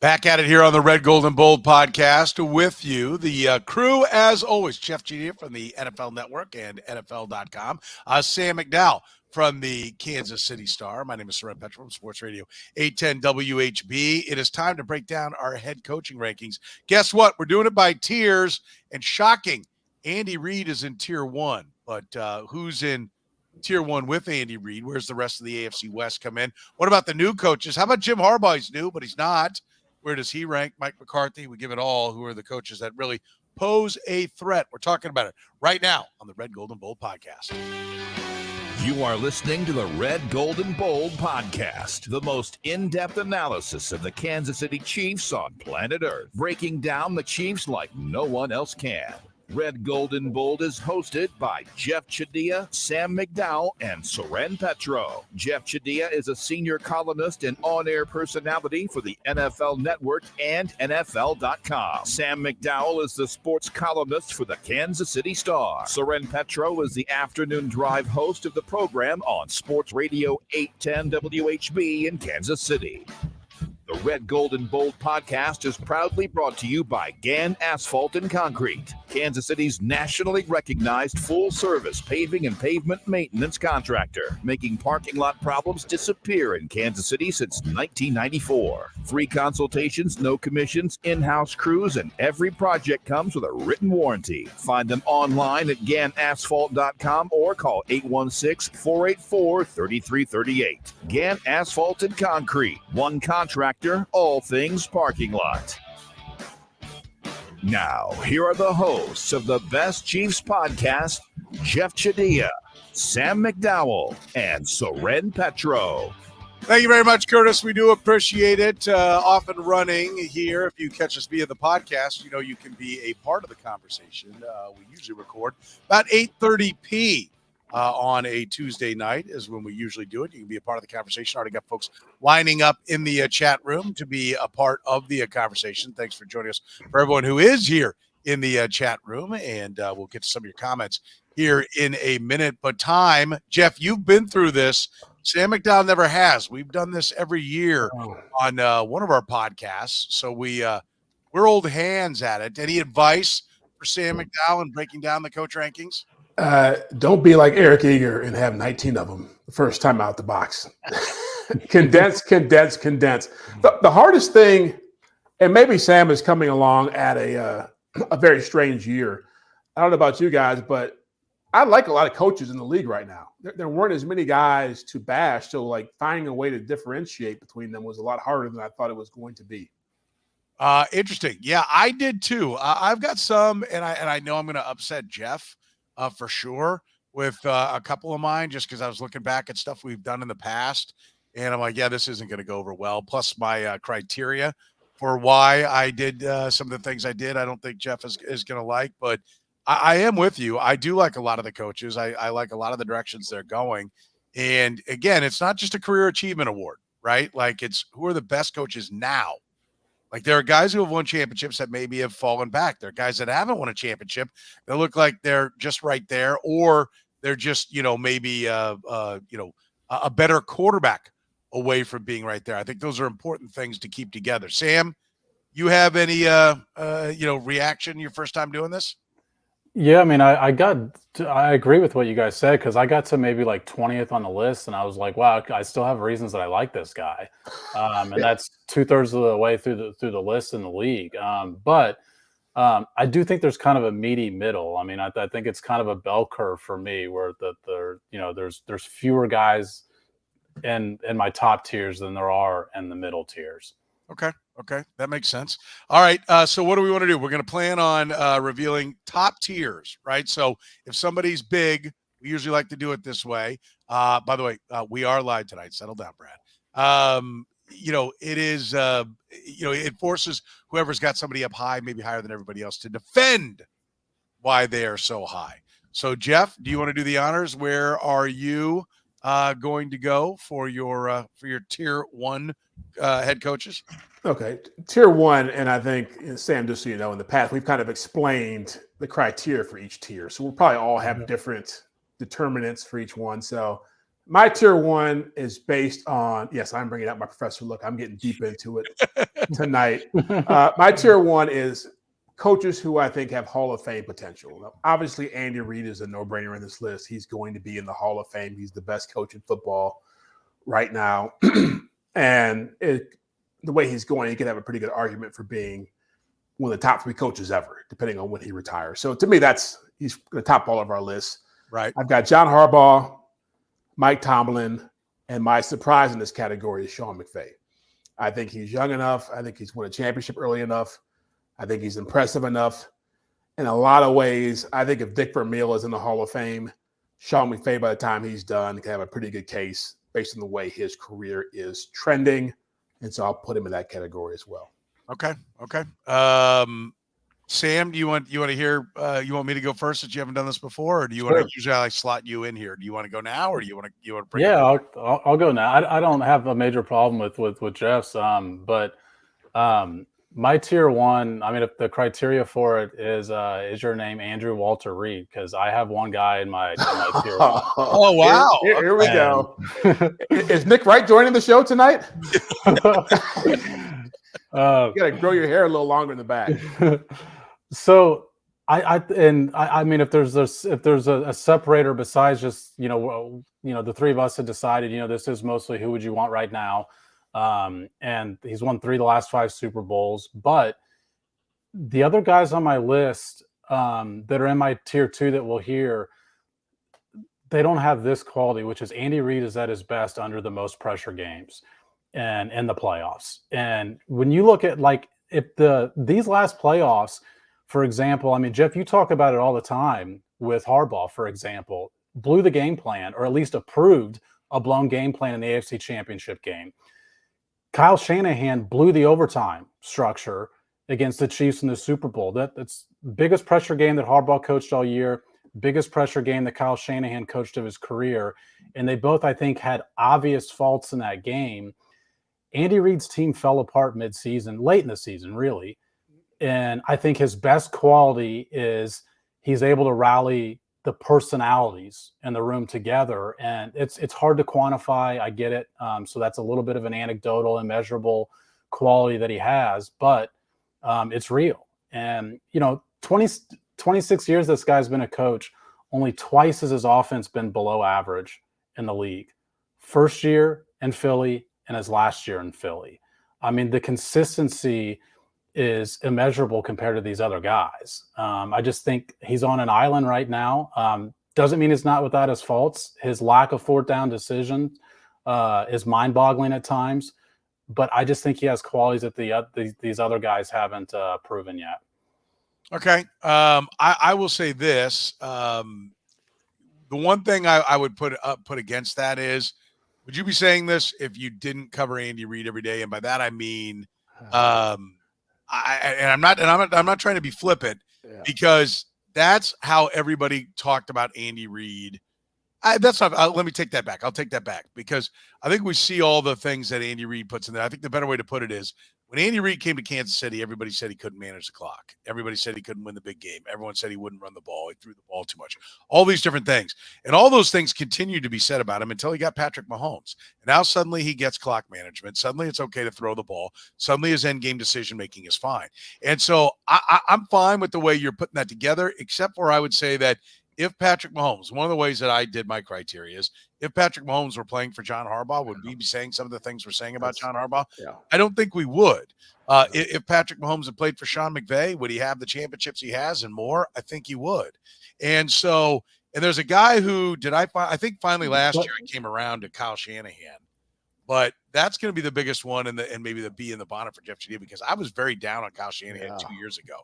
Back at it here on the Red, Gold, and Bold podcast with you. The crew, as always, Jeffri Chadiha from the NFL Network and NFL.com. Sam McDowell from the Kansas City Star. My name is Soren Petro from Sports Radio 810 WHB. It is time to break down our head coaching rankings. Guess what? We're doing it by tiers, and shocking, Andy Reid is in Tier 1. But who's in Tier 1 with Andy Reid? Where's the rest of the AFC West come in? What about the new coaches? How about Jim Harbaugh? He's new, but he's not. Where does he rank? Mike McCarthy, we give it all. Who are the coaches that really pose a threat? We're talking about it right now on the Red, Gold, and Bold podcast. You are listening to the Red, Gold, and Bold podcast, the most in-depth analysis of the Kansas City Chiefs on planet Earth, breaking down the Chiefs like no one else can. Red, Gold, and Bold is hosted by Jeffri Chadiha, Sam McDowell, and Soren Petro. Jeffri Chadiha is a senior columnist and on-air personality for the NFL Network and NFL.com. Sam McDowell is the sports columnist for the Kansas City Star. Soren Petro is the afternoon drive host of the program on Sports Radio 810 WHB in Kansas City. The Red, Gold, and Bold podcast is proudly brought to you by Gann Asphalt and Concrete, Kansas City's nationally recognized full-service paving and pavement maintenance contractor, making parking lot problems disappear in Kansas City since 1994. Free consultations, no commissions, in-house crews, and every project comes with a written warranty. Find them online at GannAsphalt.com or call 816-484-3338. Gann Asphalt and Concrete, one contractor, all things parking lot. Now, here are the hosts of the Best Chiefs podcast, Jeffri Chadiha, Sam McDowell, and Soren Petro. Thank you very much, Curtis. We do appreciate it. Off and running here. If you catch us via the podcast, you know you can be a part of the conversation. We usually record about 8:30 on a Tuesday night is when we usually do it. You can be a part of the conversation. Already got folks lining up in the chat room to be a part of the conversation. Thanks for joining us. For everyone who is here in the chat room, and we'll get to some of your comments here in a minute. But time, Jeff, you've been through this. Sam McDowell never has. We've done this every year on one of our podcasts, so we're old hands at it. Any advice for Sam McDowell in breaking down the coach rankings? Don't be like Eric Eager and have 19 of them the first time out the box. Condense. The hardest thing, and maybe Sam is coming along at a very strange year. I don't know about you guys, but I like a lot of coaches in the league right now. There weren't as many guys to bash, so like finding a way to differentiate between them was a lot harder than I thought it was going to be. Interesting. Yeah, I did too. I've got some, and I know I'm going to upset Jeff. For sure, with a couple of mine, just because I was looking back at stuff we've done in the past, and I'm like, yeah, this isn't going to go over well. Plus, my criteria for why I did some of the things I did, I don't think Jeff is going to like. But I am with you. I do like a lot of the coaches. I like a lot of the directions they're going. And again, it's not just a career achievement award, right? Like it's who are the best coaches now. Like there are guys who have won championships that maybe have fallen back. There are guys that haven't won a championship that look like they're just right there, or they're just, maybe a better quarterback away from being right there. I think those are important things to keep together. Sam, you have any reaction your first time doing this? Yeah, I mean, I agree with what you guys said, because I got to maybe like 20th on the list, and I was like, wow, I still have reasons that I like this guy, and that's 2/3 of the way through the list in the league. But I do think there's kind of a meaty middle. I mean, I think it's kind of a bell curve for me, where there's fewer guys in my top tiers than there are in the middle tiers. Okay, that makes sense. All right, so what do we want to do? We're going to plan on revealing top tiers, right? So if somebody's big, we usually like to do it this way. By the way, we are live tonight. Settle down, Brad. It is, it forces whoever's got somebody up high, maybe higher than everybody else, to defend why they are so high. So, Jeff, do you want to do the honors? Where are you going to go for your tier one head coaches? Okay, tier one, and I think, Sam, just so you know, in the past, we've kind of explained the criteria for each tier. So we'll probably all have different determinants for each one. So My tier one is based on, yes, I'm bringing out my professor look. I'm getting deep into it tonight. My tier one is coaches who I think have Hall of Fame potential. Now, obviously, Andy Reid is a no-brainer in this list. He's going to be in the Hall of Fame. He's the best coach in football right now. And the way he's going, he could have a pretty good argument for being one of the top 3 coaches ever, depending on when he retires. So to me, he's going to top all of our lists. Right. I've got John Harbaugh, Mike Tomlin, and my surprise in this category is Sean McVay. I think he's young enough. I think he's won a championship early enough. I think he's impressive enough. In a lot of ways, I think if Dick Vermeil is in the Hall of Fame, Sean McVay, by the time he's done, can have a pretty good case based on the way his career is trending. And so I'll put him in that category as well. Okay. Sam, do you want to hear? You want me to go first since you haven't done this before, or do you want to? Usually, I slot you in here. Do you want to go now, or do you want to bring? Yeah, I'll go now. I don't have a major problem with Jeff's. But my tier one. I mean, if the criteria for it is your name Andrew Walter Reed, because I have one guy in my tier one. Oh wow! Here we go. Is Nick Wright joining the show tonight? You got to grow your hair a little longer in the back. So I mean, if there's a separator besides just the 3 of us had decided this is mostly who would you want right now, and he's won 3 of the last 5 Super Bowls. But the other guys on my list that are in my tier 2 that we'll hear, they don't have this quality, which is Andy Reid is at his best under the most pressure games and in the playoffs. And when you look at these last playoffs. For example, I mean, Jeff, you talk about it all the time with Harbaugh, for example, blew the game plan, or at least approved a blown game plan in the AFC Championship game. Kyle Shanahan blew the overtime structure against the Chiefs in the Super Bowl. That's the biggest pressure game that Harbaugh coached all year, biggest pressure game that Kyle Shanahan coached of his career. And they both, I think, had obvious faults in that game. Andy Reid's team fell apart mid-season, late in the season, really. And I think his best quality is he's able to rally the personalities in the room together. And it's hard to quantify. I get it. So that's a little bit of an anecdotal and measurable quality that he has, but it's real. And, 26 years this guy's been a coach, only twice has his offense been below average in the league. First year in Philly and his last year in Philly. I mean, the consistency is immeasurable compared to these other guys. I just think he's on an island right now. Doesn't mean it's not without his faults. His lack of 4th down decision is mind-boggling at times, but I just think he has qualities that these other guys haven't proven yet. Okay. I will say this. The one thing I would put against that is, would you be saying this if you didn't cover Andy Reid every day? And by that, I mean, I'm not trying to be flippant, because that's how everybody talked about Andy Reid. Let me take that back. I'll take that back, because I think we see all the things that Andy Reid puts in there. I think the better way to put it is, when Andy Reid came to Kansas City, everybody said he couldn't manage the clock. Everybody said he couldn't win the big game. Everyone said he wouldn't run the ball. He threw the ball too much. All these different things. And all those things continued to be said about him until he got Patrick Mahomes. And now suddenly he gets clock management. Suddenly it's okay to throw the ball. Suddenly his end game decision-making is fine. And so I'm fine with the way you're putting that together, except for I would say that if Patrick Mahomes, one of the ways that I did my criteria is, if Patrick Mahomes were playing for John Harbaugh, would we be saying some of the things we're saying about John Harbaugh? Yeah. I don't think we would. If Patrick Mahomes had played for Sean McVay, would he have the championships he has and more? I think he would. And so, and there's a guy who I think finally last year I came around to Kyle Shanahan, but that's going to be the biggest one and maybe the bee in the bonnet for Jeffri Chadiha, because I was very down on Kyle Shanahan 2 years ago.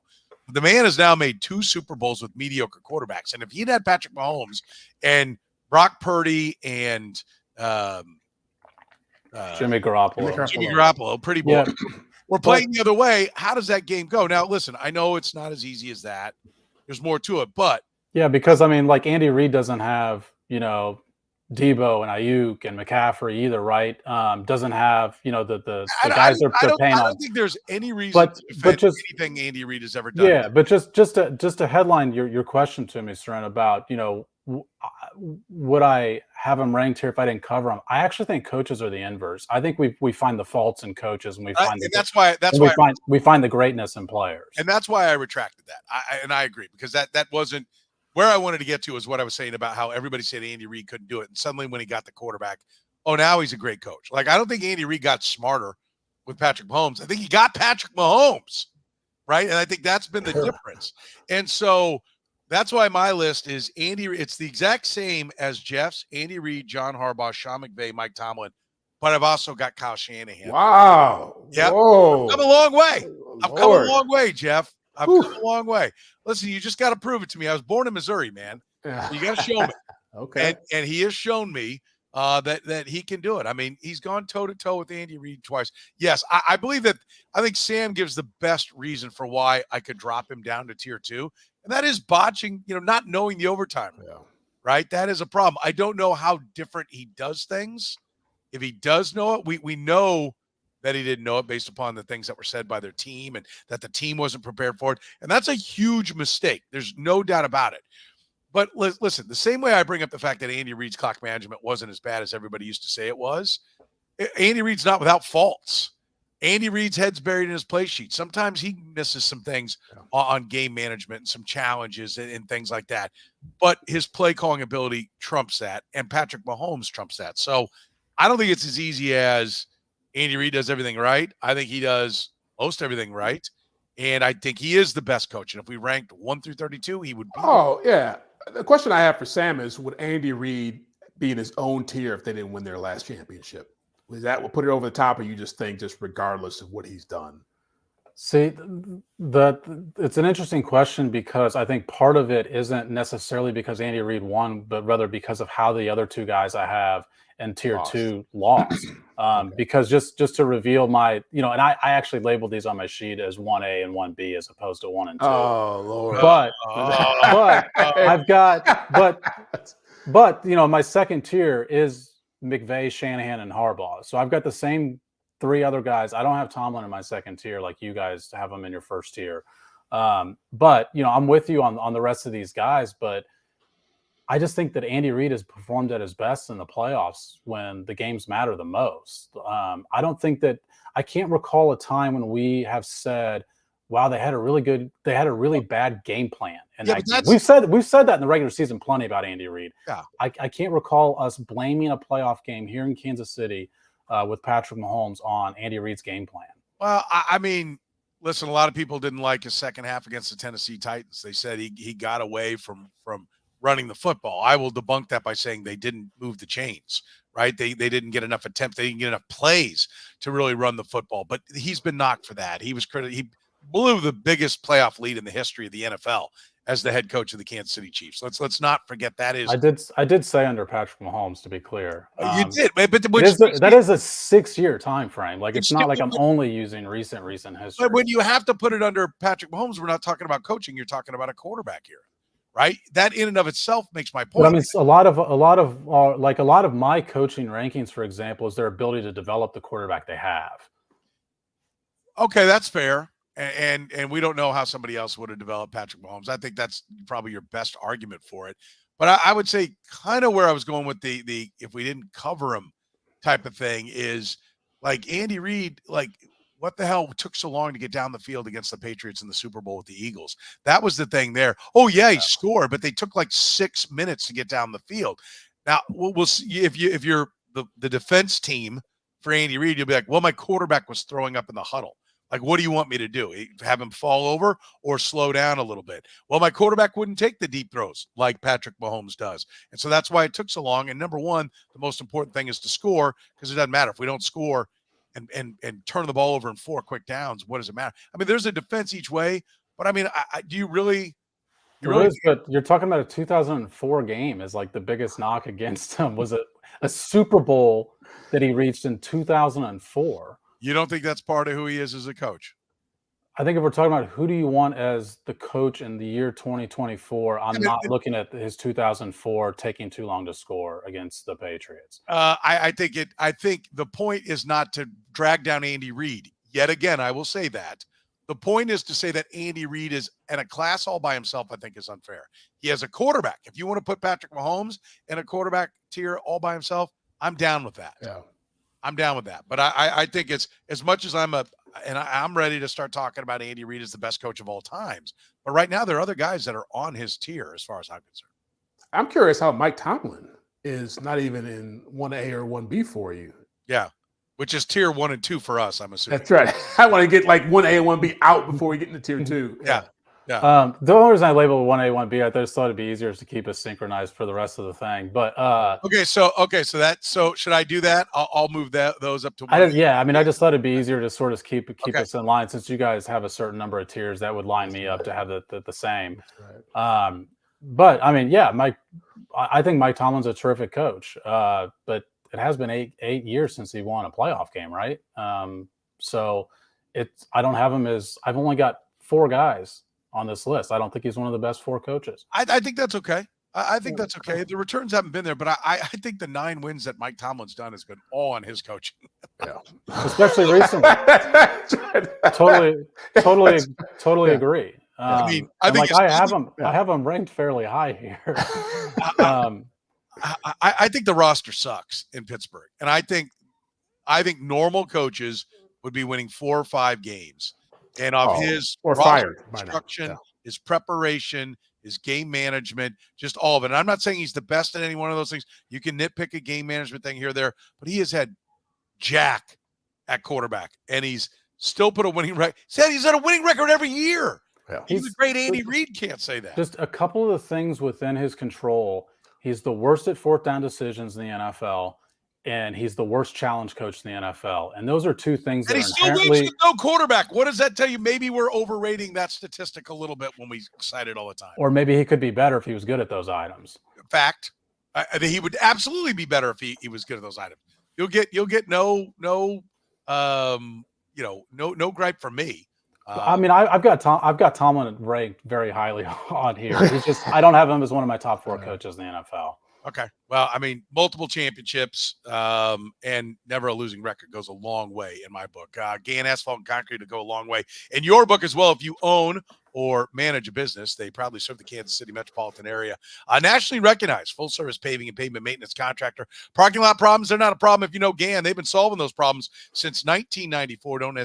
The man has now made 2 Super Bowls with mediocre quarterbacks. And if he'd had Patrick Mahomes and Brock Purdy and Jimmy Garoppolo, pretty boy. Yeah. We're playing the other way. How does that game go? Now, listen, I know it's not as easy as that. There's more to it, but. Yeah, because, I mean, like Andy Reid doesn't have, Debo and Ayuk and McCaffrey either, right? Doesn't have, the guys they're paying on. I don't think there's any reason to defend anything Andy Reid has ever done. Yeah, but just to headline your question to me, Soren, about, would I have them ranked here if I didn't cover them? I actually think coaches are the inverse. I think we find the faults in coaches, and we find we find the greatness in players. And that's why I retracted that. I agree, because that wasn't where I wanted to get to. Was what I was saying about how everybody said Andy Reid couldn't do it, and suddenly when he got the quarterback, oh, now he's a great coach. Like, I don't think Andy Reid got smarter with Patrick Mahomes. I think he got Patrick Mahomes, right? And I think that's been the difference. And so that's why my list is Andy. It's the exact same as Jeff's: Andy Reid, John Harbaugh, Sean McVay, Mike Tomlin. But I've also got Kyle Shanahan. Wow. Yeah. Whoa. I've come a long way. I've come a long way, Jeff. I've come a long way. Listen, you just got to prove it to me. I was born in Missouri, man. You got to show me. Okay. And he has shown me that he can do it. I mean, he's gone toe-to-toe with Andy Reid twice. Yes, I believe that. I think Sam gives the best reason for why I could drop him down to tier 2. And that is botching, not knowing the overtime, right? That is a problem. I don't know how different he does things. If he does know it, we know that he didn't know it based upon the things that were said by their team and that the team wasn't prepared for it. And that's a huge mistake. There's no doubt about it. But listen, the same way I bring up the fact that Andy Reid's clock management wasn't as bad as everybody used to say it was, Andy Reid's not without faults. Andy Reid's head's buried in his play sheet. Sometimes he misses some things on game management and some challenges and things like that. But his play calling ability trumps that, and Patrick Mahomes trumps that. So I don't think it's as easy as Andy Reid does everything right. I think he does most everything right. And I think he is the best coach. And if we ranked 1 through 32, he would be. Oh, yeah. The question I have for Sam is, would Andy Reid be in his own tier if they didn't win their last championship? Was that what put it over the top, or you just think just regardless of what he's done? See, it's an interesting question, because I think part of it isn't necessarily because Andy Reid won, but rather because of how the other two guys I have in tier 2 lost. Because just to reveal my, and I actually labeled these on my sheet as 1A and 1B as opposed to 1 and 2. Oh, Lord. But I've got, but my second tier is McVay, Shanahan, and Harbaugh. So I've got the same 3 other guys. I don't have Tomlin in my second tier like you guys have them in your first tier. But I'm with you on the rest of these guys. But I just think that Andy Reid has performed at his best in the playoffs when the games matter the most. I can't recall a time when we have said, wow, they had a really bad game plan. And we've said that in the regular season plenty about Andy Reid. Yeah. I can't recall us blaming a playoff game here in Kansas City with Patrick Mahomes on Andy Reid's game plan. Well, I mean, listen, a lot of people didn't like his second half against the Tennessee Titans. They said he got away from running the football. I will debunk that by saying they didn't move the chains, right? They didn't get enough attempts. They didn't get enough plays to really run the football. But he's been knocked for that. He was he blew the biggest playoff lead in the history of the NFL as the head coach of the Kansas City Chiefs. Let's not forget that is. I did say under Patrick Mahomes, to be clear. You did, but that is a 6-year time frame. Like, it's not like I'm only using recent history. But when you have to put it under Patrick Mahomes, we're not talking about coaching. You're talking about a quarterback here, right? That in and of itself makes my point. But I mean, a lot of my coaching rankings, for example, is their ability to develop the quarterback they have. Okay, that's fair. And we don't know how somebody else would have developed Patrick Mahomes. I think that's probably your best argument for it. But I would say kind of where I was going with the if we didn't cover him type of thing is like Andy Reid, like what the hell took so long to get down the field against the Patriots in the Super Bowl with the Eagles? That was the thing there. Oh, yeah, he scored, but they took like 6 minutes to get down the field. Now, we'll see if you're the defense team for Andy Reid, you'll be like, well, my quarterback was throwing up in the huddle. Like, what do you want me to do? Have him fall over or slow down a little bit? Well, my quarterback wouldn't take the deep throws like Patrick Mahomes does. And so that's why it took so long. And number one, the most important thing is to score, because it doesn't matter. If we don't score and turn the ball over in 4 quick downs, what does it matter? I mean, there's a defense each way, but I mean, do you really? But you're talking about a 2004 game as like the biggest knock against him was a Super Bowl that he reached in 2004. You don't think that's part of who he is as a coach? I think if we're talking about who do you want as the coach in the year 2024, I'm not looking at his 2004 taking too long to score against the Patriots. I think the point is not to drag down Andy Reid. Yet again, I will say that. The point is to say that Andy Reid is in a class all by himself, I think is unfair. He has a quarterback. If you want to put Patrick Mahomes in a quarterback tier all by himself, I'm down with that. Yeah. I'm down with that. But I think it's as much as I'm ready to start talking about Andy Reid as the best coach of all times. But right now, there are other guys that are on his tier as far as I'm concerned. I'm curious how Mike Tomlin is not even in 1A or 1B for you. Yeah. Which is tier 1 and 2 for us, I'm assuming. That's right. I want to get like 1A and 1B out before we get into tier 2. Yeah. The only reason I labeled 1A, 1B, I just thought it'd be easier to keep us synchronized for the rest of the thing. But so should I do that? I'll move those up to 1. I just thought it'd be easier to sort of keep us in line, since you guys have a certain number of tiers that would line me up to have the same. Right. But I mean, Mike. I think Mike Tomlin's a terrific coach. But it has been eight years since he won a playoff game, right? So I don't have him as, I've only got 4 guys on this list. I don't think he's one of the best 4 coaches. I think that's okay. I think that's okay. The returns haven't been there, but I think the 9 wins that Mike Tomlin's done has been all on his coaching. Yeah. Especially recently. Totally agree. I think I have him ranked fairly high here. I think the roster sucks in Pittsburgh, and I think normal coaches would be winning 4 or 5 games, and his fired construction, his preparation, his game management, just all of it. And I'm not saying he's the best at any one of those things. You can nitpick a game management thing here or there, but he has had Jack at quarterback, and he's still put a winning record. Said he's had a winning record every year. Yeah. He's a great Andy Reid. Can't say that. Just a couple of the things within his control. He's the worst at 4th down decisions in the NFL, and he's the worst challenge coach in the NFL. And those are 2 things that he still wins with no quarterback. What does that tell you? Maybe we're overrating that statistic a little bit when we cite it all the time. Or maybe he could be better if he was good at those items. Fact. He would absolutely be better if he was good at those items. You'll get no gripe from me. I mean, I've got Tomlin ranked very highly on here. He's just, I don't have him as one of my top 4 coaches in the NFL. Okay. Well, I mean, multiple championships and never a losing record goes a long way in my book. Gann Asphalt and Concrete to go a long way. In your book as well, if you own or manage a business, they probably serve the Kansas City metropolitan area. Nationally recognized full-service paving and pavement maintenance contractor. Parking lot problems, they're not a problem if you know Gann. They've been solving those problems since 1994. Don't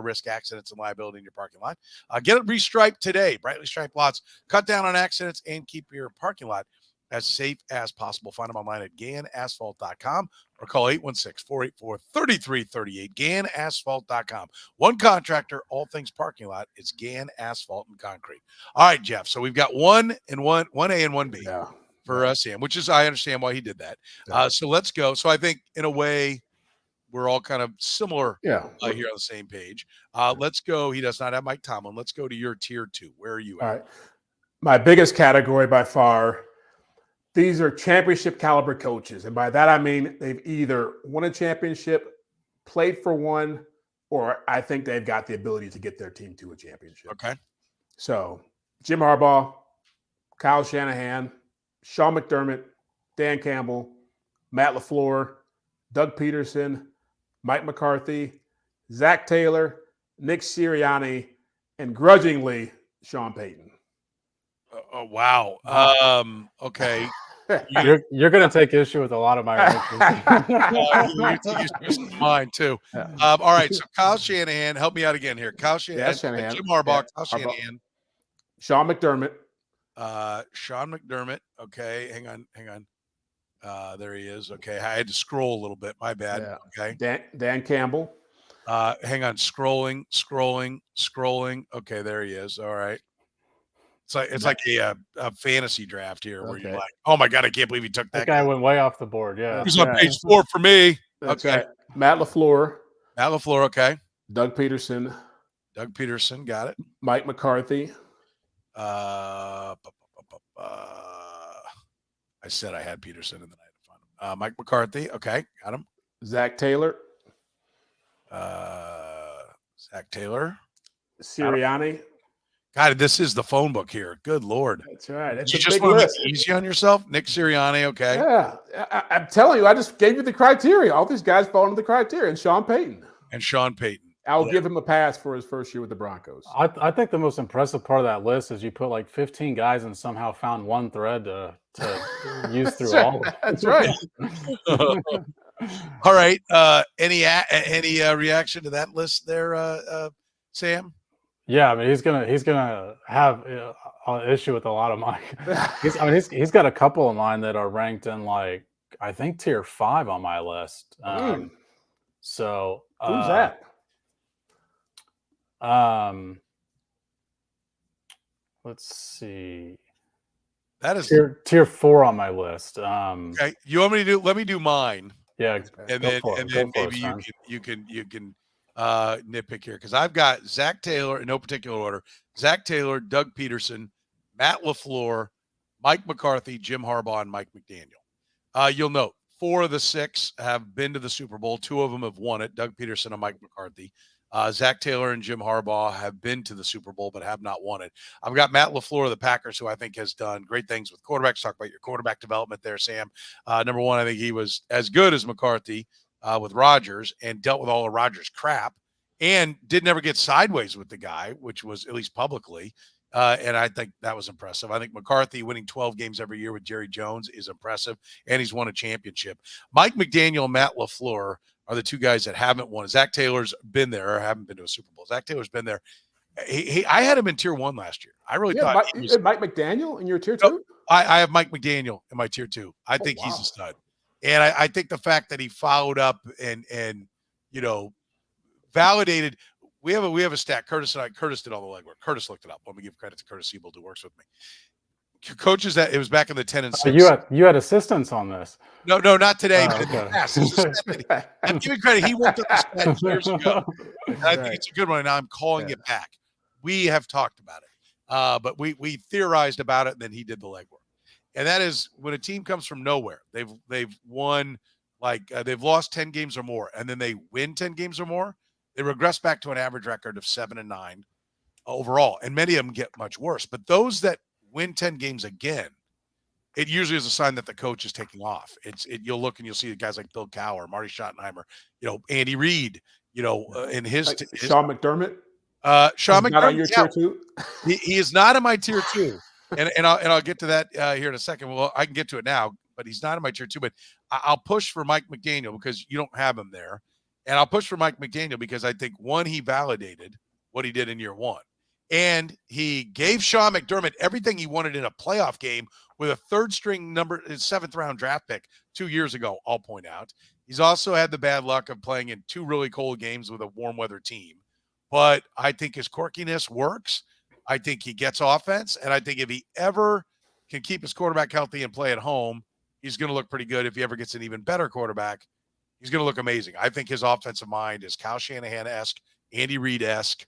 risk accidents and liability in your parking lot. Get it restriped today. Brightly striped lots. Cut down on accidents and keep your parking lot as safe as possible. Find them online at GannAsphalt.com or call 816-484-3338. GannAsphalt.com. One contractor, all things parking lot. It's Gann Asphalt and Concrete. All right, Jeff. So we've got 1A and 1B for Sam, which is, I understand why he did that. So let's go. So I think in a way we're all kind of similar here on the same page. Let's go. He does not have Mike Tomlin. Let's go to your tier 2. Where are you at? All right. My biggest category by far, these are championship caliber coaches. And by that, I mean they've either won a championship, played for one, or I think they've got the ability to get their team to a championship. Okay. So Jim Harbaugh, Kyle Shanahan, Sean McDermott, Dan Campbell, Matt LaFleur, Doug Peterson, Mike McCarthy, Zach Taylor, Nick Sirianni, and grudgingly, Sean Payton. Oh, wow. Okay. You're going to take issue with a lot of my rankings. Mine too. All right. So Kyle Shanahan, help me out again here. Kyle Shanahan, Jim Harbaugh, Kyle Shanahan, Sean McDermott. Sean McDermott. Okay. Hang on. There he is. Okay. I had to scroll a little bit. My bad. Yeah. Okay. Dan Campbell. Hang on. Scrolling. Okay. There he is. All right. It's like a fantasy draft here where you're like, oh my God, I can't believe he took that guy. Went way off the board. Yeah. He's on page 4 for me. That's okay. Right. Matt LaFleur. Okay. Doug Peterson. Got it. Mike McCarthy. I said I had Peterson and then I had to find him. Mike McCarthy. Okay. Got him. Zach Taylor. Sirianni. God, this is the phone book here. Good Lord. That's right. That's you just want to be easy on yourself? Nick Sirianni, okay. Yeah. I'm telling you, I just gave you the criteria. All these guys fall into the criteria. And Sean Payton. I'll give him a pass for his first year with the Broncos. I think the most impressive part of that list is you put like 15 guys and somehow found one thread to use through all of them. That's right. All right. Any reaction to that list there, Sam? Yeah, I mean he's gonna have an issue with a lot of mine. He's got a couple of mine that are ranked in like I think tier 5 on my list. So who's that? Let's see. That is tier 4 on my list. Okay. You want me to do? Let me do mine. Yeah, and then maybe you can nitpick here because I've got Zach Taylor in no particular order. Zach Taylor, Doug Peterson, Matt LaFleur, Mike McCarthy, Jim Harbaugh, and Mike McDaniel. You'll note 4 of the 6 have been to the Super Bowl. 2 of them have won it. Doug Peterson and Mike McCarthy. Zach Taylor and Jim Harbaugh have been to the Super Bowl but have not won it. I've got Matt LaFleur of the Packers, who I think has done great things with quarterbacks. Talk about your quarterback development there, Sam. Number one, I think he was as good as McCarthy with Rodgers and dealt with all of Rodgers' crap and did never get sideways with the guy, which was at least publicly. And I think that was impressive. I think McCarthy winning 12 games every year with Jerry Jones is impressive, and he's won a championship. Mike McDaniel and Matt LaFleur are the 2 guys that haven't won. Zach Taylor's been there or haven't been to a Super Bowl. Zach Taylor's been there. I had him in tier 1 last year. I really thought he was Mike McDaniel in your tier 2? No, I have Mike McDaniel in my tier 2. I think he's a stud. And I think the fact that he followed up and validated. We have a stat. Curtis did all the legwork. Curtis looked it up. Let me give credit to Curtis Siebold, who works with me. Coaches that it was back in the 10 and 6. You had assistance on this. No, not today. But in the past. I'm giving credit. He worked up the stat years ago. And I think it's a good one. And now I'm calling it back. We have talked about it, but we theorized about it, and then he did the legwork. And that is when a team comes from nowhere. They've won they've lost 10 games or more, and then they win 10 games or more. They regress back to an average record of 7-9 overall, and many of them get much worse. But those that win 10 games again, it usually is a sign that the coach is taking off. You'll look and you'll see guys like Bill Cowher, Marty Schottenheimer, Andy Reid, in his Sean McDermott. Sean McDermott, not on your tier 2. He is not in my tier 2, and I'll get to that here in a second. Well, I can get to it now, but he's not in my tier 2. But I'll push for Mike McDaniel because you don't have him there. And I'll push for Mike McDaniel because I think, one, he validated what he did in year 1. And he gave Sean McDermott everything he wanted in a playoff game with a 3rd-string 7th-round draft pick 2 years ago, I'll point out. He's also had the bad luck of playing in 2 really cold games with a warm-weather team. But I think his quirkiness works. I think he gets offense. And I think if he ever can keep his quarterback healthy and play at home, he's going to look pretty good. If he ever gets an even better quarterback, he's going to look amazing. I think his offensive mind is Kyle Shanahan-esque, Andy Reid-esque.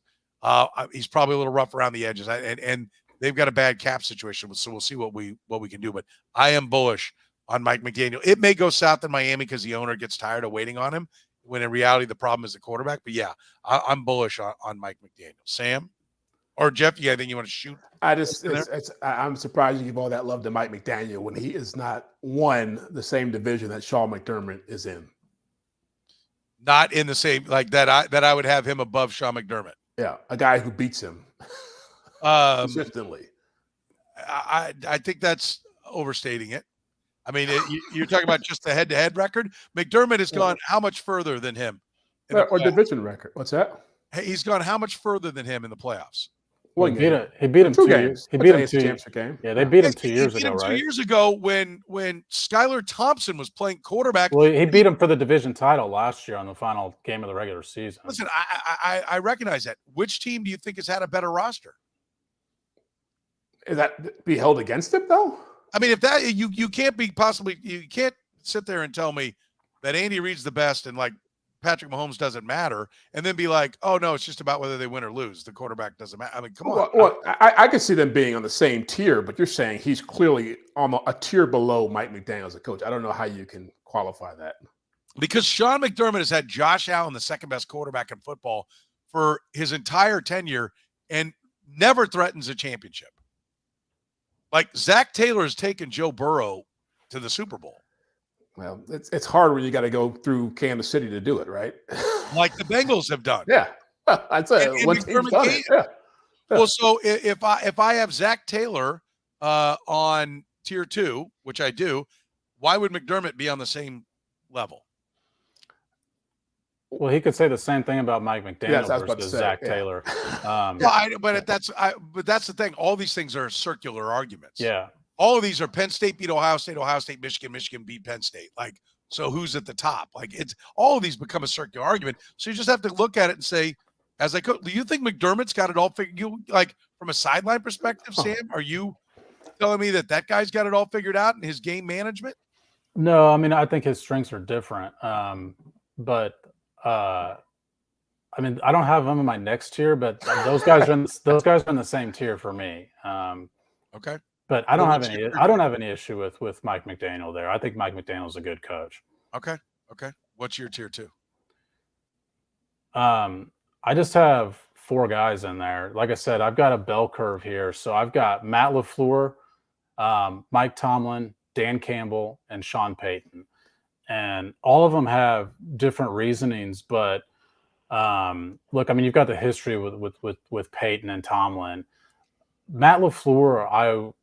He's probably a little rough around the edges, and they've got a bad cap situation, so we'll see what we can do. But I am bullish on Mike McDaniel. It may go south in Miami because the owner gets tired of waiting on him, when in reality the problem is the quarterback. But yeah, I'm bullish on Mike McDaniel. Sam or Jeff, you got anything you want to shoot? I'm surprised you give all that love to Mike McDaniel when he is not won the same division that Sean McDermott is in. Not in the same that I would have him above Sean McDermott. Yeah, a guy who beats him consistently. I think that's overstating it. I mean, you're talking about just the head-to-head record. McDermott has gone how much further than him? Or division record. What's that? He's gone how much further than him in the playoffs? He beat him 2 games. He beat him 2 games. Yeah, they beat him 2 years ago, right? 2 years ago when Skylar Thompson was playing quarterback. Well, he beat him for the division title last year on the final game of the regular season. Listen, I recognize that. Which team do you think has had a better roster? Is that be held against him though? I mean, if that you can't sit there and tell me that Andy Reid's the best and Patrick Mahomes doesn't matter, and then be like, oh, no, it's just about whether they win or lose. The quarterback doesn't matter. I mean, come on. Well, I could see them being on the same tier, but you're saying he's clearly on a tier below Mike McDaniel as a coach. I don't know how you can qualify that. Because Sean McDermott has had Josh Allen, the second-best quarterback in football, for his entire tenure and never threatens a championship. Zach Taylor has taken Joe Burrow to the Super Bowl. Well, it's hard when you got to go through Kansas City to do it, right? Like the Bengals have done. Yeah. I'd say And one team's McDermott done gave it. Yeah. Well, so if I have Zach Taylor on tier 2, which I do, why would McDermott be on the same level? Well, he could say the same thing about Mike McDaniel Yes, I was about to versus say, Zach yeah. Taylor. But that's the thing. All these things are circular arguments. Yeah. All of these are Penn State beat Ohio State, Michigan beat Penn State. Like, so who's at the top? Like, it's all of these become a circular argument. So you just have to look at it and say, as I could, do you think McDermott's got it all figured? You like from a sideline perspective, Sam? Are you telling me that guy's got it all figured out in his game management? No, I mean, I think his strengths are different. But I mean, I don't have him in my next tier, but those guys are in the same tier for me. Okay. But I don't have any issue with Mike McDaniel there. I think Mike McDaniel's a good coach. Okay. What's your tier 2? I just have 4 guys in there. Like I said, I've got a bell curve here. So I've got Matt LaFleur, Mike Tomlin, Dan Campbell, and Sean Payton. And all of them have different reasonings, but look, I mean, you've got the history with Payton and Tomlin. Matt LaFleur,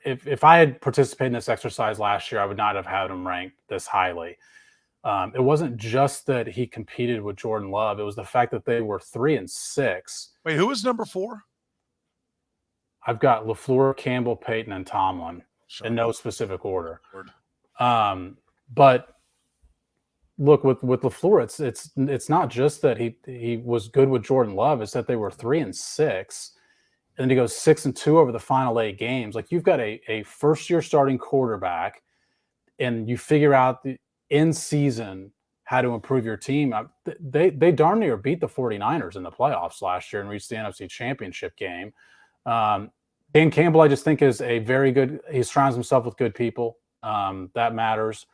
if I had participated in this exercise last year, I would not have had him ranked this highly. It wasn't just that he competed with Jordan Love; it was the fact that they were 3-6. Wait, who was number 4? I've got LaFleur, Campbell, Payton, and Tomlin in no specific order. But look, with LaFleur, it's not just that he was good with Jordan Love; it's that they were 3-6. And then he goes 6-2 over the final 8 games. Like, you've got a first-year starting quarterback, and you figure out in season how to improve your team. They darn near beat the 49ers in the playoffs last year and reached the NFC Championship game. Dan Campbell, I just think, is a very good – he surrounds himself with good people. That matters.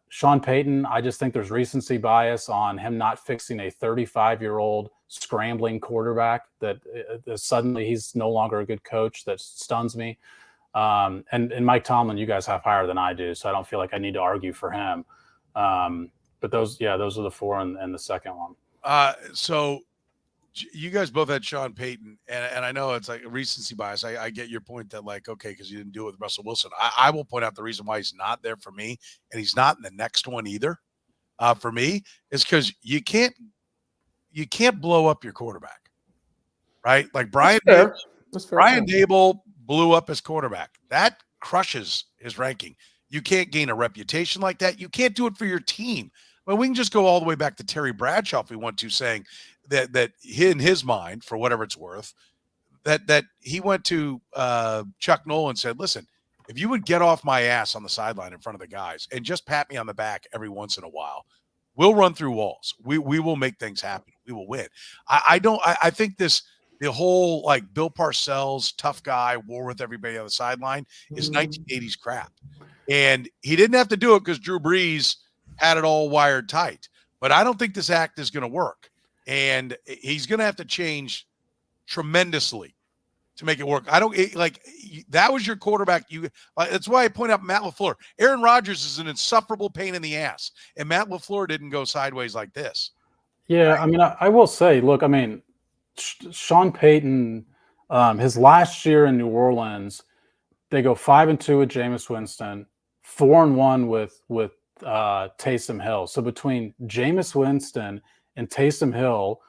Sean Payton, I just think there's recency bias on him not fixing a 35-year-old scrambling quarterback that suddenly he's no longer a good coach. That stuns me. And Mike Tomlin, you guys have higher than I do, so I don't feel like I need to argue for him. But those are the 4 and the second one. So you guys both had Sean Payton, and I know it's like a recency bias. I get your point that, like, okay, because you didn't do it with Russell Wilson. I will point out the reason why he's not there for me, and he's not in the next one either. For me, is because you can't blow up your quarterback, right? Like Brian Dable blew up his quarterback. That crushes his ranking. You can't gain a reputation like that. You can't do it for your team. Well, we can just go all the way back to Terry Bradshaw if we want to, saying that in his mind, for whatever it's worth, that he went to Chuck Noll and said, listen, if you would get off my ass on the sideline in front of the guys and just pat me on the back every once in a while, we'll run through walls. We will make things happen. We will win. I think the whole, like, Bill Parcells, tough guy, war with everybody on the sideline is 1980s crap. And he didn't have to do it because Drew Brees had it all wired tight. But I don't think this act is going to work. And he's going to have to change tremendously to make it work. That was your quarterback. That's why I point out Matt LaFleur. Aaron Rodgers is an insufferable pain in the ass. And Matt LaFleur didn't go sideways like this. Yeah, I mean, I will say, look, I mean, Sean Payton, his last year in New Orleans, they go 5-2 with Jameis Winston, 4-1 with Taysom Hill. So between Jameis Winston and Taysom Hill,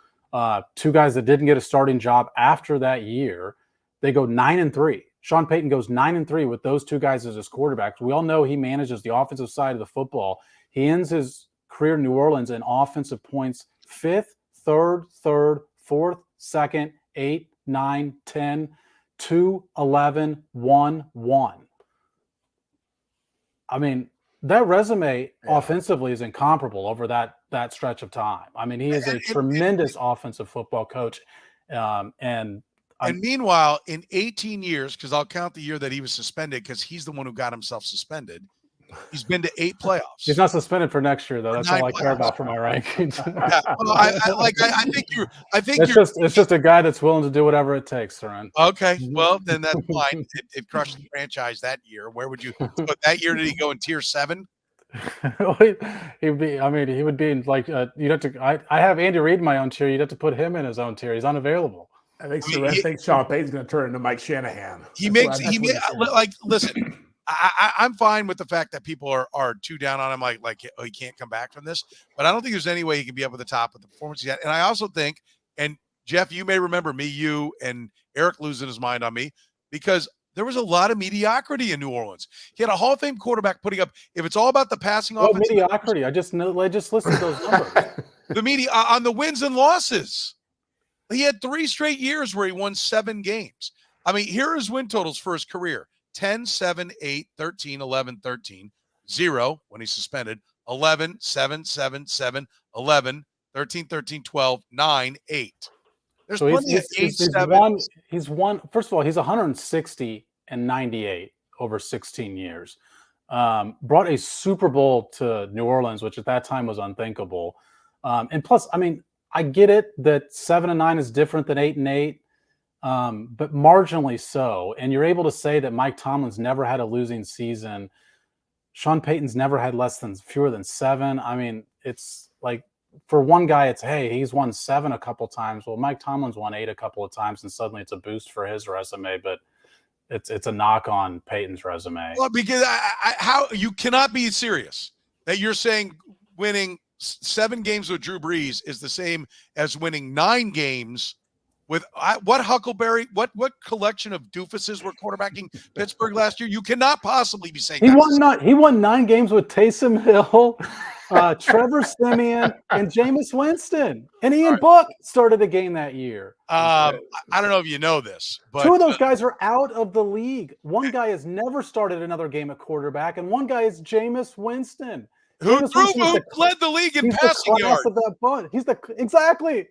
2 guys that didn't get a starting job after that year, they go 9-3. Sean Payton goes 9-3 with those 2 guys as his quarterbacks. We all know he manages the offensive side of the football. He ends his career in New Orleans in offensive points 5th, 3rd, 4th, 2nd, 8, 9, 10, 2, 11, 1, 1. I mean, that resume offensively is incomparable over that stretch of time. I mean, he is a tremendous offensive football coach. And meanwhile, in 18 years, because I'll count the year that he was suspended because he's the one who got himself suspended, he's been to 8 playoffs. He's not suspended for next year, though. That's all I care about for my rankings. It's just a guy that's willing to do whatever it takes, Soren. Okay, well, then that's fine. It crushed the franchise that year. Where would you put that year? Did he go in tier 7? He would be. I mean, he would be in like you'd have to. I have Andy Reid in my own tier. You'd have to put him in his own tier. He's unavailable. I think Sean Payton's going to turn into Mike Shanahan. Listen. I'm fine with the fact that people are too down on him, like he can't come back from this. But I don't think there's any way he can be up at the top with the performance he had. And I also think, and Jeff, you may remember me, you and Eric losing his mind on me because there was a lot of mediocrity in New Orleans. He had a Hall of Fame quarterback putting up. If it's all about the passing offense, mediocrity? I just listed those numbers. The media on the wins and losses. He had 3 straight years where he won 7 games. I mean, here are his win totals for his career: 10, 7, 8, 13, 11, 13, 0 when he's suspended, 11, 7, 7, 7, 11, 13, 13, 12, 9, 8. There's so plenty of 8, 7. He's won. First of all, he's 160 and 98 over 16 years. Brought a Super Bowl to New Orleans, which at that time was unthinkable. And plus, I mean, I get it that 7 and 9 is different than 8 and 8, but marginally so. And you're able to say that Mike Tomlin's never had a losing season. Sean Payton's never had fewer than 7. I mean, it's like, for one guy, it's, hey, he's won 7 a couple times. Well, Mike Tomlin's won 8 a couple of times, and suddenly it's a boost for his resume. But it's a knock on Payton's resume. Well, because how you cannot be serious that you're saying winning 7 games with Drew Brees is the same as winning 9 games with what Huckleberry, what collection of doofuses were quarterbacking Pittsburgh last year? You cannot possibly be saying he won 9 games with Taysom Hill, Trevor Siemian, and Jameis Winston. And Ian Book started a game that year. I don't know if you know this, but 2 of those guys are out of the league. One guy has never started another game at quarterback, and one guy is Jameis Winston. Who led the league in passing yards? Of that bunch. Exactly.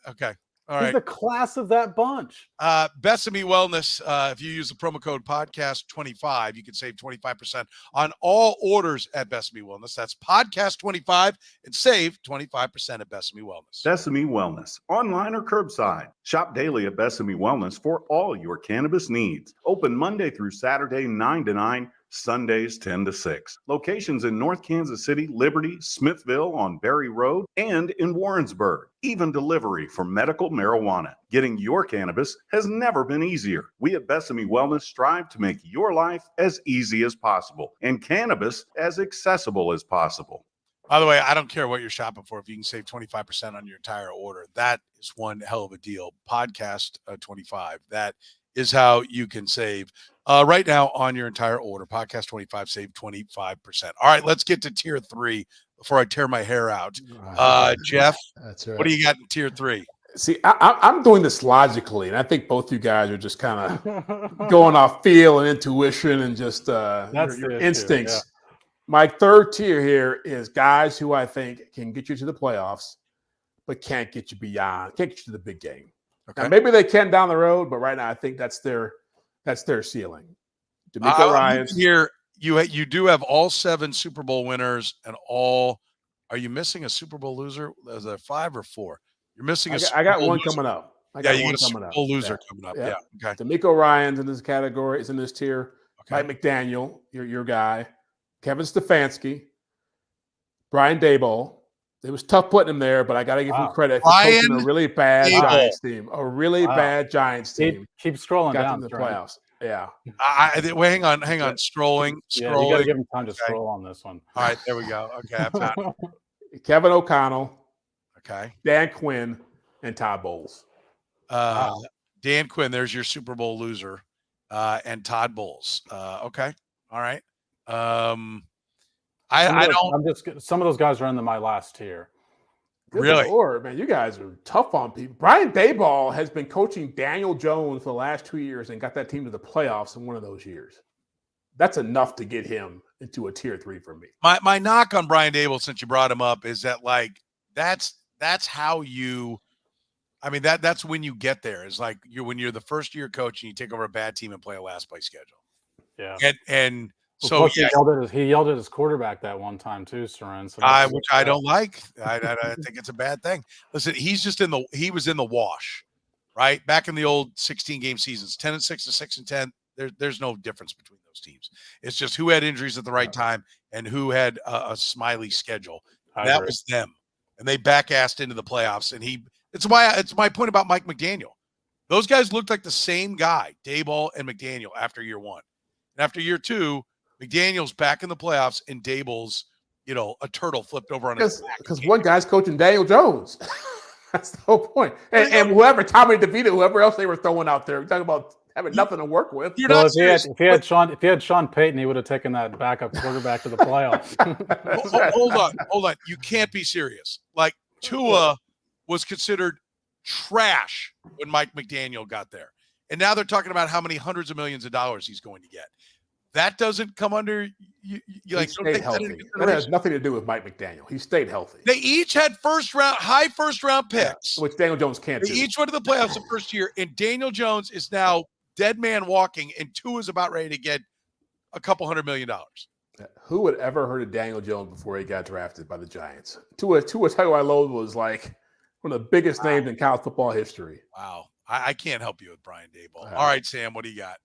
Okay. All right. He's the class of that bunch. Besame Wellness. If you use the promo code podcast25, you can save 25% on all orders at Besame Wellness. That's podcast25 and save 25% at Besame Wellness. Besame Wellness, online or curbside. Shop daily at Besame Wellness for all your cannabis needs. Open Monday through Saturday, 9 to 9. Sundays 10 to 6. Locations in North Kansas City, Liberty, Smithville on Berry Road, and in Warrensburg. Even delivery for medical marijuana. Getting your cannabis has never been easier. We at Besame Wellness strive to make your life as easy as possible and cannabis as accessible as possible. By the way, I don't care what you're shopping for. If you can save 25% on your entire order, that is one hell of a deal. Podcast 25. That is how you can save right now on your entire order. Podcast 25, save 25%. All right, let's get to tier 3 before I tear my hair out. Jeff, that's right. What do you got in tier 3? See, I'm doing this logically, and I think both you guys are just kind of going off feel and intuition and just your instincts. Yeah. My third tier here is guys who I think can get you to the playoffs, but can't get you to the big game. Okay. Now, maybe they can down the road, but right now I think that's their ceiling. DeMeco Ryans. Here, you do have all 7 Super Bowl winners and all. Are you missing a Super Bowl loser? Is there 5 or 4? You're missing I got one coming up. You got a Super Bowl loser coming up. Yeah. Okay. DeMeco Ryans in this category is in this tier. Okay. Mike McDaniel, your guy. Kevin Stefanski. Brian Daboll. It was tough putting him there, but I got to give him credit for coaching a really bad Giants team. A really bad Giants team. Keep scrolling down to the playoffs. Yeah. Hang on. Scrolling. Yeah, you got to give him time to scroll on this one. All right, there we go. Okay. Kevin O'Connell. Okay. Dan Quinn and Todd Bowles. Dan Quinn, there's your Super Bowl loser, and Todd Bowles. Okay. All right. Some of those guys are in my last tier. Really? Lord, man, you guys are tough on people. Brian Daboll has been coaching Daniel Jones for the last 2 years and got that team to the playoffs in one of those years. That's enough to get him into a tier 3 for me. My knock on Brian Daboll, since you brought him up, is that that's how you. I mean that's when you get there. It's like when you're the first year coach and you take over a bad team and play a last place schedule. Yeah. And so he yelled at his quarterback that one time too, Soren. So which I don't like. I think it's a bad thing. Listen, he was in the wash, right? Back in the old 16-game seasons, 10-6 to 6-10. There's no difference between those those teams. It's just who had injuries at the right time and who had a smiley schedule. That was them. And they back-assed into the playoffs. And it's my point about Mike McDaniel. Those guys looked like the same guy, Daboll and McDaniel, after year one. And after year two, McDaniel's back in the playoffs and Daboll's, a turtle flipped over on his back. Because one guy's coaching Daniel Jones. That's the whole point. And whoever, Tommy DeVito, whoever else they were throwing out there, talking about having nothing to work with. Well, if he had Sean Payton, he would have taken that backup quarterback to the playoffs. Hold on. You can't be serious. Like, Tua was considered trash when Mike McDaniel got there. And now they're talking about how many hundreds of millions of dollars he's going to get. That doesn't come under you. Like, stayed healthy. That has nothing to do with Mike McDaniel. He stayed healthy. They each had high first round picks, which Daniel Jones can't do. They each went to the playoffs the first year, and Daniel Jones is now dead man walking, and Tua is about ready to get a couple $100 million. Who would ever heard of Daniel Jones before he got drafted by the Giants? Tua Tagovailoa was like one of the biggest names in college football history. Wow. I can't help you with Brian Daboll. All right, Sam, what do you got?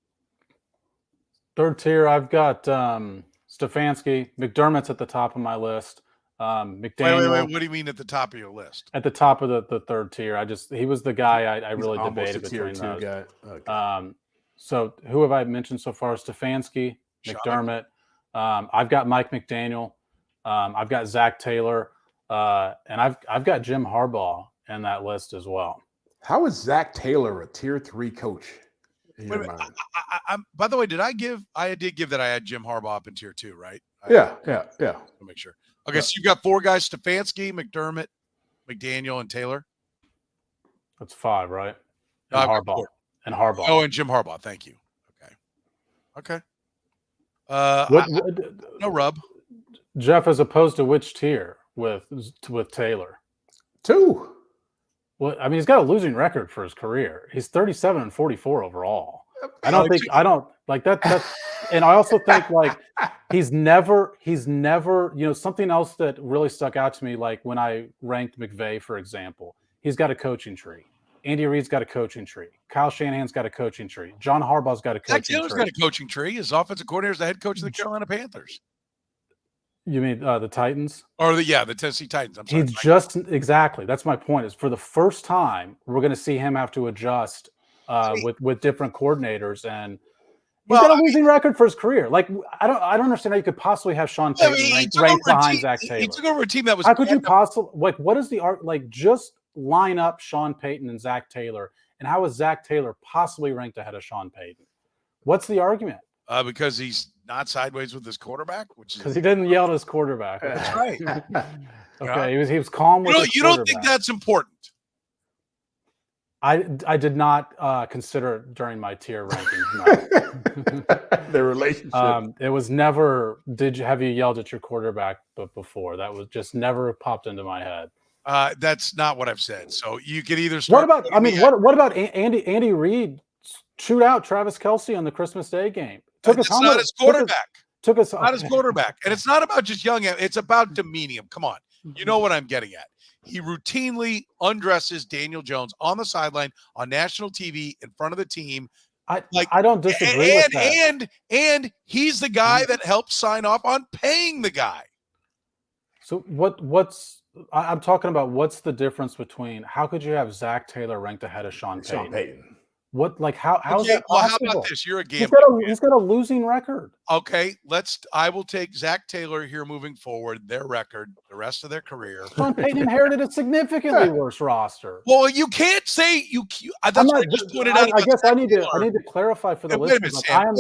Third tier, I've got Stefanski. McDermott's at the top of my list. McDaniel. Wait. What do you mean at the top of your list? At the top of the third tier. He was the guy I really debated between those. Guy. Okay. So who have I mentioned so far? Stefanski, McDermott. I've got Mike McDaniel. I've got Zach Taylor. And I've got Jim Harbaugh in that list as well. How is Zach Taylor a tier 3 coach? By the way, I did give that I had Jim Harbaugh up in tier 2, right? Yeah. I'll make sure. Okay, so you've got 4 guys: Stefanski, McDermott, McDaniel, and Taylor. That's 5, right? And Harbaugh. And Harbaugh. Oh, and Jim Harbaugh. Thank you. Okay. No rub. Jeff, as opposed to which tier with Taylor? 2. Well, I mean, he's got a losing record for his career. He's 37-44 overall. I don't like that. And I also think like he's never, something else that really stuck out to me, like when I ranked McVay, for example, he's got a coaching tree. Andy Reid's got a coaching tree. Kyle Shanahan's got a coaching tree. John Harbaugh's got a coaching tree. Taylor's got a coaching tree. His offensive coordinator is the head coach of the Carolina Panthers. You mean the Titans? Or the Tennessee Titans. I'm sorry. Exactly. That's my point. Is for the first time we're going to see him have to adjust with different coordinators, and he's got a losing record for his career. Like I don't understand how you could possibly have Sean Payton ranked behind Zach Taylor. He took over a team that was. How could you possibly what is the art? Like just line up Sean Payton and Zach Taylor, and how is Zach Taylor possibly ranked ahead of Sean Payton? What's the argument? Because he's not sideways with his quarterback, which is because he didn't yell at his quarterback. That's right. Okay, he was calm with his quarterback. You don't think that's important? I did not consider it during my tier rankings. No. Their relationship. It was never. Have you yelled at your quarterback? But before that was just never popped into my head. That's not what I've said. So you could either start. What about Andy Reid chewed out Travis Kelce on the Christmas Day game? It's not his quarterback. Not his quarterback. And it's not about just yelling at him. It's about demeaning him. Come on. You know what I'm getting at. He routinely undresses Daniel Jones on the sideline on national TV in front of the team. I don't disagree with that. And he's the guy that helped sign off on paying the guy. So I'm talking about what's the difference between how could you have Zach Taylor ranked ahead of Sean Payton? What how is that possible? How about this? You're a gambler. He's got a losing record. Okay, I will take Zach Taylor here moving forward, their record, the rest of their career. Sean Payton inherited a significantly worse roster. Well, you can't say that's what I just pointed out. I guess I need to clarify for the listeners. I am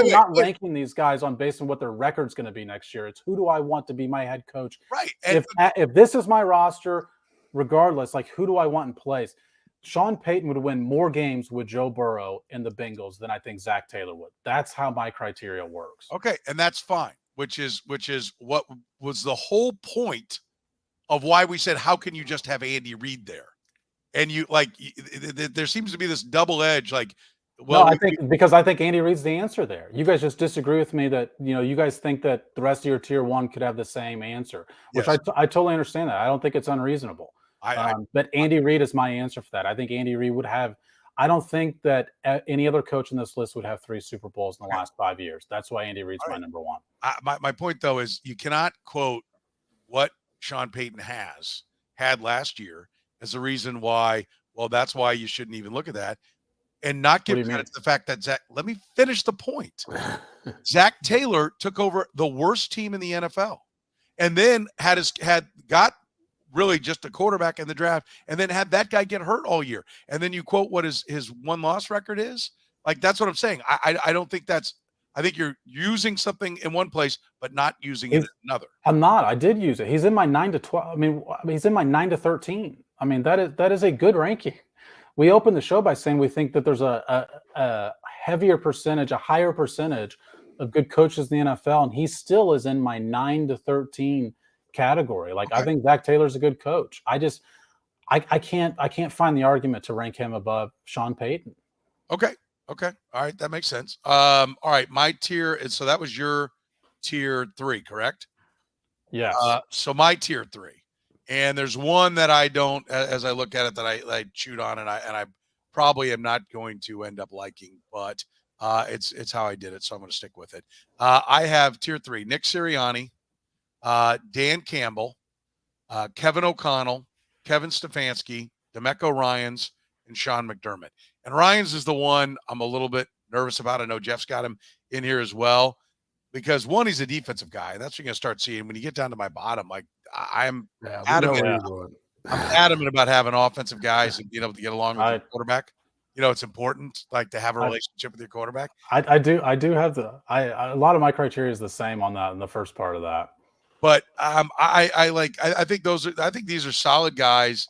not ranking these guys based on what their record's going to be next year. It's who do I want to be my head coach? Right. If this is my roster, regardless, like who do I want in place? Sean Payton would win more games with Joe Burrow and the Bengals than I think Zach Taylor would. That's how my criteria works. Okay, and that's fine, which is what was the whole point of why we said, how can you just have Andy Reid there? And there seems to be this double edge, like, well, no, I think Andy Reid's the answer there. You guys just disagree with me that, you guys think that the rest of your tier 1 could have the same answer, which yes. I totally understand that. I don't think it's unreasonable. But Andy Reid is my answer for that. I think Andy Reid would have. I don't think that any other coach in this list would have 3 Super Bowls in the last 5 years. That's why Andy Reid's my number one. My point, though, is you cannot quote what Sean Payton had last year as a reason why, well, that's why you shouldn't even look at that, and not give credit to the fact that let me finish the point. Zach Taylor took over the worst team in the NFL and then got really just a quarterback in the draft and then had that guy get hurt all year. And then you quote what his win-loss record is. Like, that's what I'm saying. I don't think I think you're using something in one place, but not using it in another. I'm not. I did use it. He's in my 9 to 12. I mean, he's in my 9 to 13. I mean, that is a good ranking. We opened the show by saying we think that there's a heavier percentage, a higher percentage of good coaches in the NFL, and he still is in my 9 to 13 category. Like, okay. I think Zach Taylor's a good coach. I can't find the argument to rank him above Sean Payton. Okay. All right. That makes sense. All right. My tier is, so that was your tier 3, correct? Yes. So my tier 3, and there's one that I don't, as I look at it, that I chewed on, and I probably am not going to end up liking, but it's how I did it. So I'm going to stick with it. I have tier 3, Nick Sirianni, Dan Campbell, Kevin O'Connell, Kevin Stefanski, DeMeco Ryans, and Sean McDermott. And Ryans is the one I'm a little bit nervous about. I know Jeff's got him in here as well, because one, he's a defensive guy. That's what you're going to start seeing when you get down to my bottom. Like, I'm adamant about having offensive guys and being able to get along with your quarterback. You know, it's important, like, to have a relationship with your quarterback. I do have a lot of my criteria is the same on that in the first part of that. But I think these are solid guys,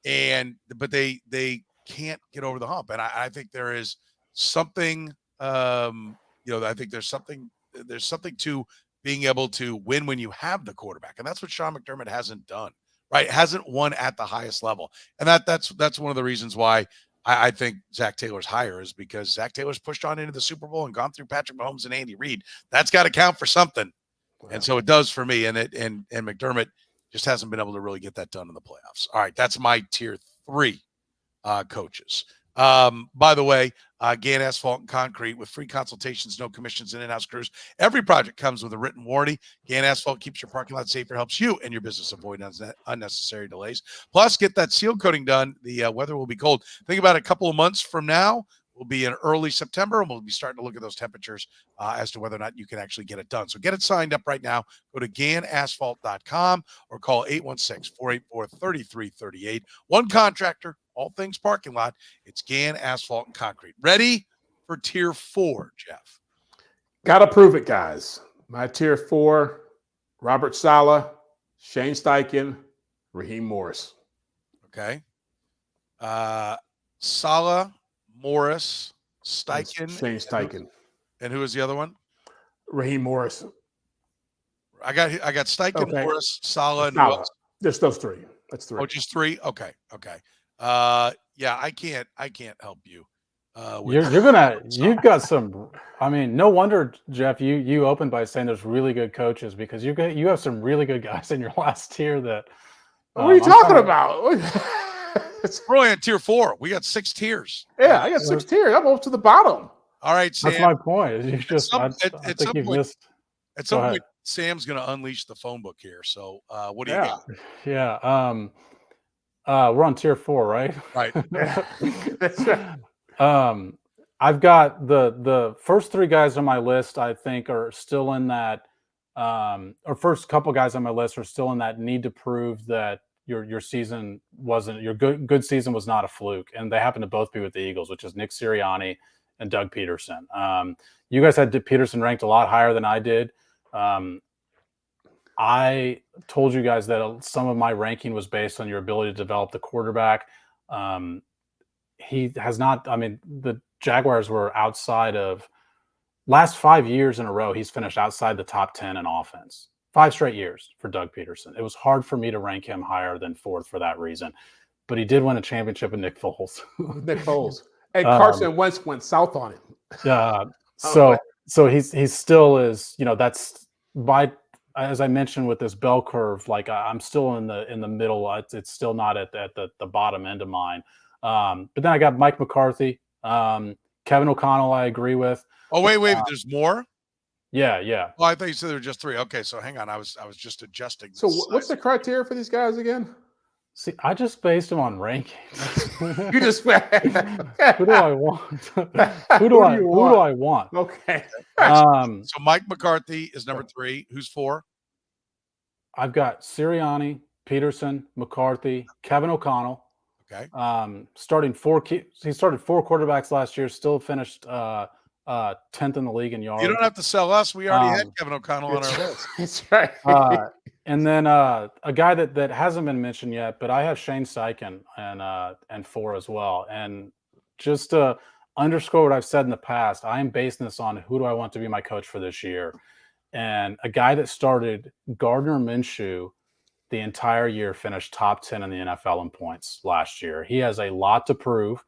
but they can't get over the hump. And I think there is something, I think there's something to being able to win when you have the quarterback. And that's what Sean McDermott hasn't done, right? Hasn't won at the highest level. And that's one of the reasons why I think Zach Taylor's higher, is because Zach Taylor's pushed on into the Super Bowl and gone through Patrick Mahomes and Andy Reid. That's got to count for something. Wow. And so it does for me. And McDermott just hasn't been able to really get that done in the playoffs. All right. That's my tier 3 coaches. By the way, Gann Asphalt and Concrete, with free consultations, no commissions, and in-house crews. Every project comes with a written warranty. Gann Asphalt keeps your parking lot safer, helps you and your business avoid unnecessary delays. Plus, get that seal coating done. The weather will be cold. Think about a couple of months from now. We'll be in early September, and we'll be starting to look at those temperatures as to whether or not you can actually get it done. So get it signed up right now. Go to GannAsphalt.com or call 816-484-3338. One contractor, all things parking lot. It's Gann Asphalt and Concrete. Ready for tier 4, Jeff? Got to prove it, guys. My tier 4, Robert Saleh, Shane Steichen, Raheem Morris. Okay. Saleh, Morris, Steichen. Shane Steichen. And who is the other one? Raheem Morris. I got Steichen, okay. Morris, Saleh, and Saleh. Just those 3. That's 3. Oh, just 3? Okay. Yeah, I can't help you. You've got some. I mean, no wonder, Jeff, you opened by saying there's really good coaches, because you have some really good guys in your last tier. That what are you talking about? We're only on tier 4. We got 6 tiers. Yeah, I got 6 tiers. I'm up to the bottom. All right, Sam. That's my point. You just at some point, Sam's going to unleash the phone book here. So, what do you got? Yeah. We're on tier 4, right? Right. That's right. I've got the first 3 guys on my list, I think, are still in that, or first couple guys on my list are still in that need to prove that your season wasn't, your good season was not a fluke. And they happen to both be with the Eagles, which is Nick Sirianni and Doug Peterson. You guys had Peterson ranked a lot higher than I did. I told you guys that some of my ranking was based on your ability to develop the quarterback. He has not. I mean, the Jaguars were outside of last 5 years in a row. He's finished outside the top 10 in offense. 5 straight years for Doug Peterson. It was hard for me to rank him higher than 4th for that reason. But he did win a championship with Nick Foles. And Carson Wentz went south on him. So he still is. That's by. As I mentioned with this bell curve, like I'm still in the middle. It's still not at the bottom end of mine. But then I got Mike McCarthy, Kevin O'Connell. I agree with. Oh, wait, there's more. Yeah. Oh, I thought you said there were just 3. Okay, so hang on. I was just adjusting. So what's the criteria for these guys again? See, I just based them on rankings. You just who do I want? who do I want? Okay. So Mike McCarthy is number 3. Who's 4? I've got Sirianni, Peterson, McCarthy, Kevin O'Connell. Okay. Starting 4. He started 4 quarterbacks last year. Still finished 10th in the league in yards. You don't have to sell us. We already had Kevin O'Connell on our list. That's right. And then a guy that hasn't been mentioned yet, but I have Shane Steichen and 4 as well. And just to underscore what I've said in the past, I am basing this on who do I want to be my coach for this year. And a guy that started Gardner Minshew the entire year finished top 10 in the NFL in points last year. He has a lot to prove.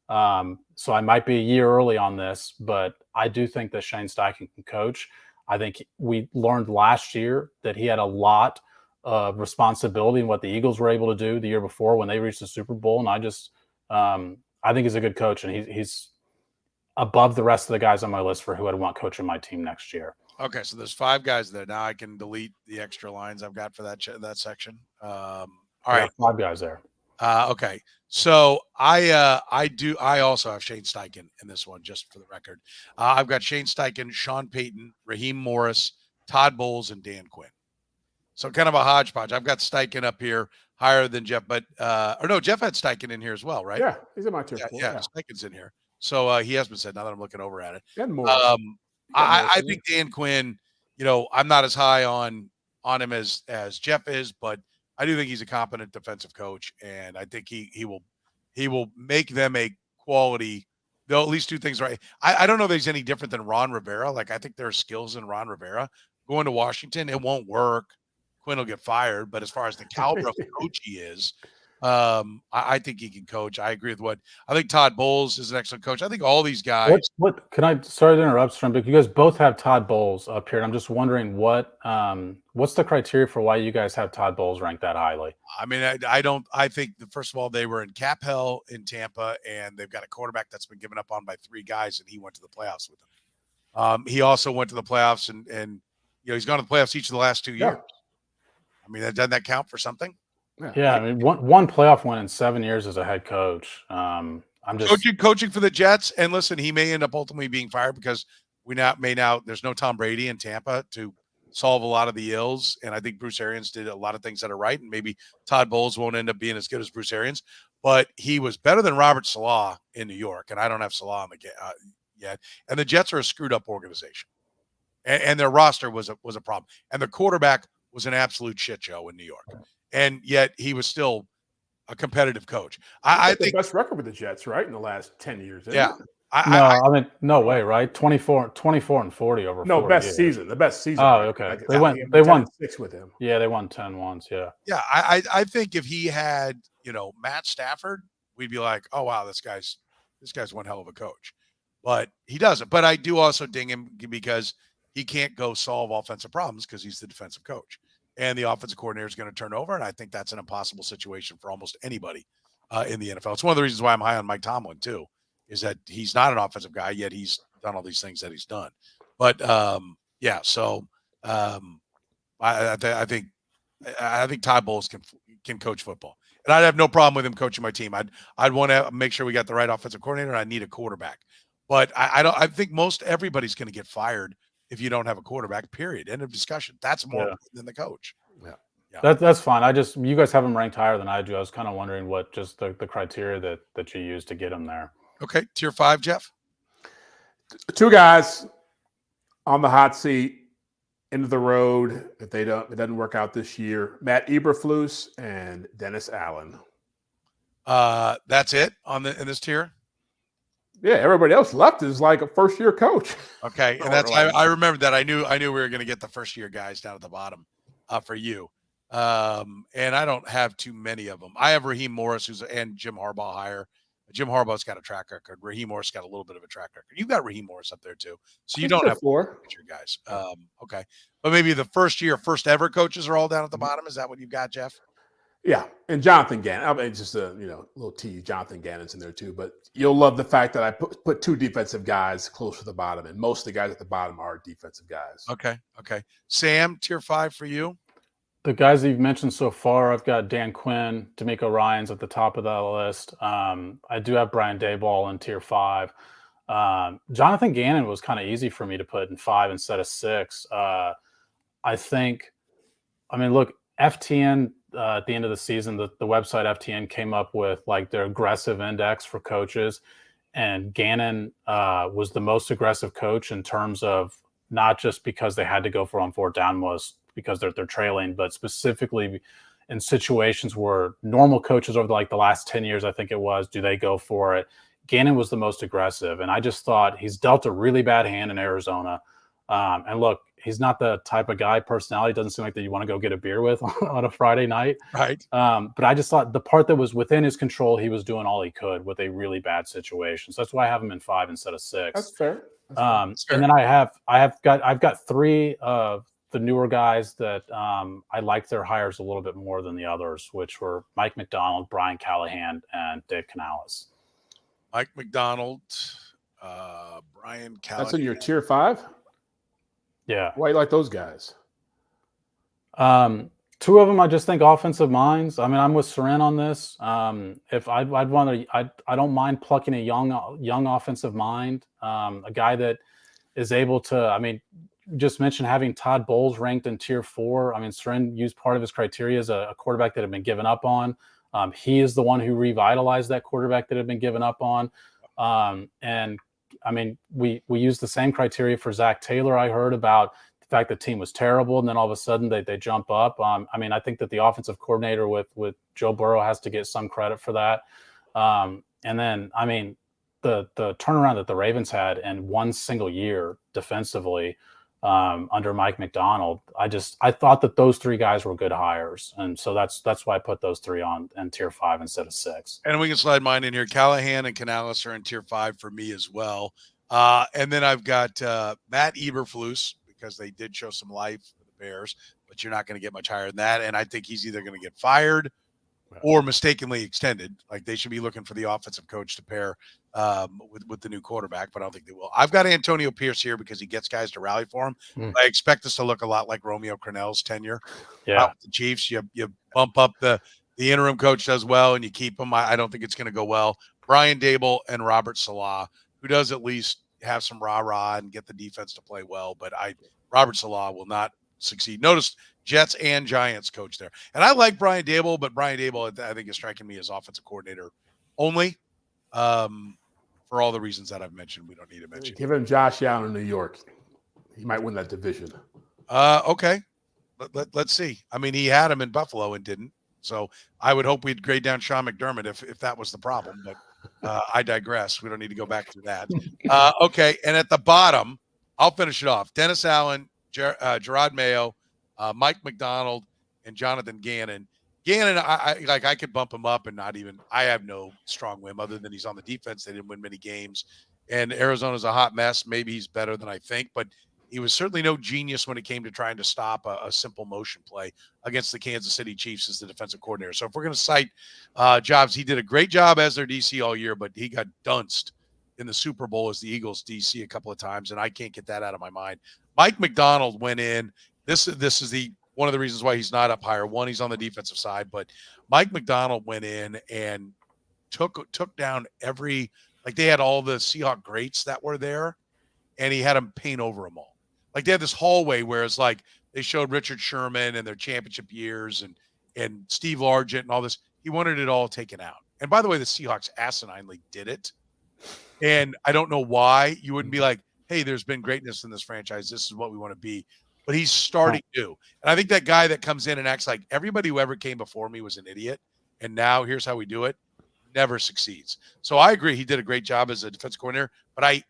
So I might be a year early on this, but I do think that Shane Steichen can coach. I think we learned last year that he had a lot of responsibility in what the Eagles were able to do the year before when they reached the Super Bowl. And I think he's a good coach, and he's above the rest of the guys on my list for who I'd want coaching my team next year. Okay, so there's 5 guys there. Now I can delete the extra lines I've got for that section. All right, 5 guys there. Okay, so I also have Shane Steichen in this one, just for the record. I've got Shane Steichen, Sean Payton, Raheem Morris, Todd Bowles, and Dan Quinn. So kind of a hodgepodge. I've got Steichen up here higher than Jeff, but Jeff had Steichen in here as well, right? Yeah, he's in my tier 4. Yeah, Steichen's in here. So he has been said. Now that I'm looking over at it, And Morris. I think Dan Quinn. I'm not as high on him as Jeff is, but I do think he's a competent defensive coach, and I think he will make them a quality. They'll at least do things right. I don't know if he's any different than Ron Rivera. Like, I think there are skills in Ron Rivera. Going to Washington, it won't work. Quinn will get fired, but as far as the caliber of coach he is, I think he can coach. I agree with I think Todd Bowles is an excellent coach. I think all these guys. Sorry to interrupt, Strum, but you guys both have Todd Bowles up here, and I'm just wondering what's the criteria for why you guys have Todd Bowles ranked that highly? I mean, I think first of all, they were in cap hell in Tampa, and they've got a quarterback that's been given up on by 3 guys, and he went to the playoffs with them. He also went to the playoffs, and he's gone to the playoffs each of the last 2 years. I mean, doesn't that count for something? Yeah, I mean, one playoff win in 7 years as a head coach. I'm just coaching for the Jets, and listen, he may end up ultimately being fired because there's no Tom Brady in Tampa to solve a lot of the ills, and I think Bruce Arians did a lot of things that are right, and maybe Todd Bowles won't end up being as good as Bruce Arians, but he was better than Robert Saleh in New York, and I don't have Saleh on the yet. And the Jets are a screwed up organization, and their roster was a problem, and the quarterback was an absolute shit show in New York. And yet he was still a competitive coach. I think the best record with the Jets, right, in the last 10 years. Yeah. I mean, no way, right? 24 and 40 over. No, 4 best years. season. The best season. Oh, okay. They won 6 with him. Yeah, they won 10 once. Yeah. Yeah, I think if he had Matt Stafford, we'd be like, oh wow, this guy's one hell of a coach. But he doesn't. But I do also ding him because he can't go solve offensive problems because he's the defensive coach. And the offensive coordinator is going to turn over, and I think that's an impossible situation for almost anybody in the NFL. It's one of the reasons why I'm high on Mike Tomlin too, is that he's not an offensive guy, yet he's done all these things that he's done. But so I think Todd Bowles can coach football, and I'd have no problem with him coaching my team. I'd want to make sure we got the right offensive coordinator, and I need a quarterback. But I think most everybody's going to get fired if you don't have a quarterback, period. End of discussion. That's more than the coach. Yeah. That's fine. You guys have him ranked higher than I do. I was kind of wondering what just the criteria that you use to get him there. Okay. Tier 5, Jeff? 2 guys on the hot seat, into the road. If it doesn't work out this year, Matt Eberflus and Dennis Allen. That's it in this tier? Yeah, everybody else left is like a first-year coach. Okay, and that's I remember that. I knew we were going to get the first-year guys down at the bottom for you, and I don't have too many of them. I have Raheem Morris and Jim Harbaugh higher. Jim Harbaugh's got a track record. Raheem Morris got a little bit of a track record. You've got Raheem Morris up there too, so you don't have 4 guys. Okay, but maybe the first ever coaches are all down at the bottom. Is that what you've got, Jeff? Yeah, and Jonathan Gannon. I mean, just a little tease. Jonathan Gannon's in there too, but you'll love the fact that I put two defensive guys close to the bottom, and most of the guys at the bottom are defensive guys. Okay. Sam, tier 5 for you. The guys that you've mentioned so far, I've got Dan Quinn, D'Amico Ryans at the top of that list. I do have Brian Daboll in tier 5. Jonathan Gannon was kind of easy for me to put in 5 instead of 6. Look, FTN at the end of the season, the website FTN came up with like their aggressive index for coaches, and Gannon was the most aggressive coach in terms of not just because they had to go for on fourth down, was because they're trailing, but specifically in situations where normal coaches over the last 10 years, I think it was, do they go for it? Gannon was the most aggressive, and I just thought he's dealt a really bad hand in Arizona. And look, he's not the type of guy, personality doesn't seem like that you want to go get a beer with on a Friday night. Right. But I just thought the part that was within his control, he was doing all he could with a really bad situation. So that's why I have him in 5 instead of 6. That's fair. And then I've got 3 of the newer guys that I liked their hires a little bit more than the others, which were Mike McDonald, Brian Callahan, and Dave Canales. Mike McDonald, Brian Callahan. That's in your tier 5? Yeah. Why do you like those guys? 2 of them, I just think offensive minds. I mean, I'm with Soren on this. If I don't mind plucking a young offensive mind, a guy that is able to. I mean, just mentioned having Todd Bowles ranked in tier 4. I mean, Soren used part of his criteria as a quarterback that had been given up on. He is the one who revitalized that quarterback that had been given up on. And I mean, we used the same criteria for Zach Taylor. I heard about the fact the team was terrible, and then all of a sudden they jump up. I mean, I think that the offensive coordinator with Joe Burrow has to get some credit for that. And then, I mean, the turnaround that the Ravens had in one single year defensively under Mike McDonald, I thought that those 3 guys were good hires, and so that's why I put those 3 on in tier 5 instead of 6. And we can slide mine in here. Callahan and Canales are in tier 5 for me as well. And then I've got Matt Eberflus, because they did show some life for the Bears, but you're not going to get much higher than that. And I think he's either going to get fired or mistakenly extended. Like, they should be looking for the offensive coach to pair with the new quarterback, but I don't think they will. I've got Antonio Pierce here because he gets guys to rally for him. I expect this to look a lot like Romeo Crennel's tenure. Yeah. The Chiefs, you bump up the interim coach does well and you keep him. I don't think it's going to go well. Brian Daboll and Robert Saleh, who does at least have some rah-rah and get the defense to play well, but Robert Saleh will not succeed. Notice Jets and Giants coach there. And I like Brian Daboll, but Brian Daboll, I think, is striking me as offensive coordinator only. For all the reasons that I've mentioned, we don't need to mention. Give him Josh Allen in New York. He might win that division. Okay. Let's see. I mean, he had him in Buffalo and didn't. So I would hope we'd grade down Sean McDermott if that was the problem. But I digress. We don't need to go back to that. Okay. And at the bottom, I'll finish it off. Dennis Allen, Gerard Mayo, Mike McDonald, and Jonathan Gannon. Gannon, I could bump him up and not even – I have no strong whim other than he's on the defense. They didn't win many games. And Arizona's a hot mess. Maybe he's better than I think, but he was certainly no genius when it came to trying to stop a simple motion play against the Kansas City Chiefs as the defensive coordinator. So if we're going to cite jobs, he did a great job as their DC all year, but he got dunced in the Super Bowl as the Eagles DC a couple of times, and I can't get that out of my mind. Mike McDonald went in. This is one of the reasons why he's not up higher. One, he's on the defensive side, but Mike McDonald went in and took down they had all the Seahawk greats that were there, and he had them paint over them all. Like, they had this hallway where it's like they showed Richard Sherman and their championship years and Steve Largent and all this. He wanted it all taken out. And by the way, the Seahawks asininely did it. And I don't know why you wouldn't be like, hey, there's been greatness in this franchise. This is what we want to be. But he's starting to. And I think that guy that comes in and acts like everybody who ever came before me was an idiot, and now here's how we do it, never succeeds. So I agree he did a great job as a defensive coordinator, but I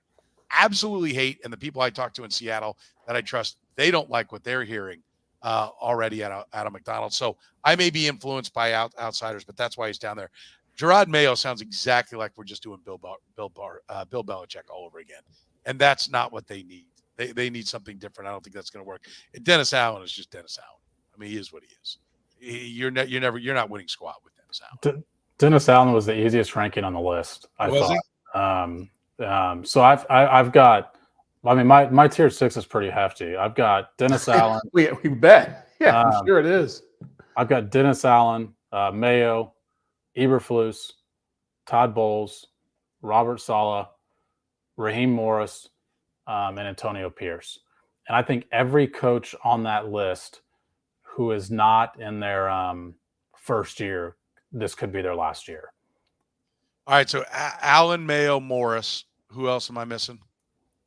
absolutely hate, and the people I talk to in Seattle that I trust, they don't like what they're hearing already out of McDonald's. So I may be influenced by outsiders, but that's why he's down there. Gerard Mayo sounds exactly like we're just doing Bill Belichick all over again, and that's not what they need. They need something different. I don't think that's going to work. And Dennis Allen is just Dennis Allen. I mean, he is what he is. you're not winning squat with Dennis Allen. Dennis Allen was the easiest ranking on the list. I Was thought. So I've got. I mean, my tier 6 is pretty hefty. I've got Dennis Allen. we bet. Yeah, I'm sure it is. I've got Dennis Allen, Mayo, Eberflus, Todd Bowles, Robert Saleh, Raheem Morris, and Antonio Pierce. And I think every coach on that list who is not in their first year, this could be their last year. All right, so Allen, Mayo, Morris. Who else am I missing?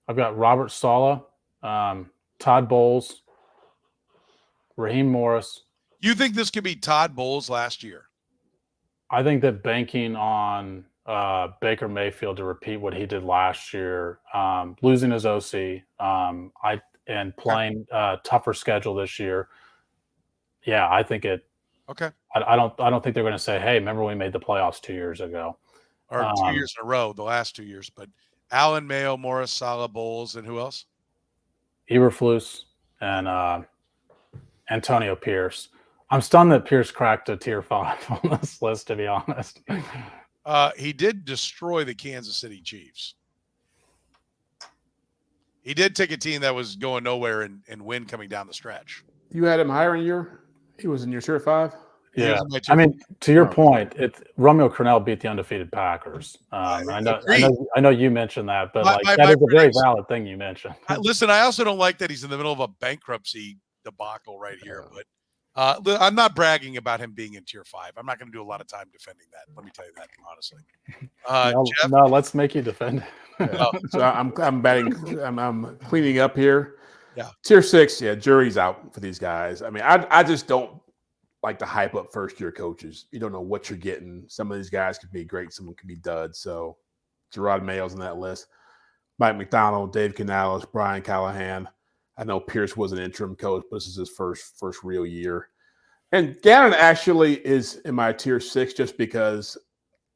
I've got Robert Saleh, Todd Bowles, Raheem Morris. You think this could be Todd Bowles last year? I think that banking on Baker Mayfield to repeat what he did last year, losing his OC, and playing tougher schedule this year. Yeah, I think it. Okay. I don't think they're going to say, "Hey, remember we made the playoffs 2 years ago," or 2 years in a row, the last 2 years. But Allen, Mayo, Morris, Saleh, Bowles, and who else? Eberflus and Antonio Pierce. I'm stunned that Pierce cracked a tier 5 on this list, to be honest. He did destroy the Kansas City Chiefs. He did take a team that was going nowhere and win coming down the stretch. You had him higher in he was in your tier 5? Yeah. I mean, to your point, Romeo Crennel beat the undefeated Packers. I know you mentioned that, but that is a very valid thing you mentioned. Listen, I also don't like that he's in the middle of a bankruptcy debacle right here, but I'm not bragging about him being in tier 5. I'm not going to do a lot of time defending that. Let me tell you that honestly. Jeff? No, let's make you defend it. So I'm betting. I'm cleaning up here. Yeah. Tier 6. Yeah, jury's out for these guys. I mean, I just don't like to hype up first year coaches. You don't know what you're getting. Some of these guys could be great. Some could be duds. So Gerard Mayo's on that list. Mike McDowell, Dave Canales, Brian Callahan. I know Pierce was an interim coach, but this is his first real year. And Gannon actually is in my tier 6 just because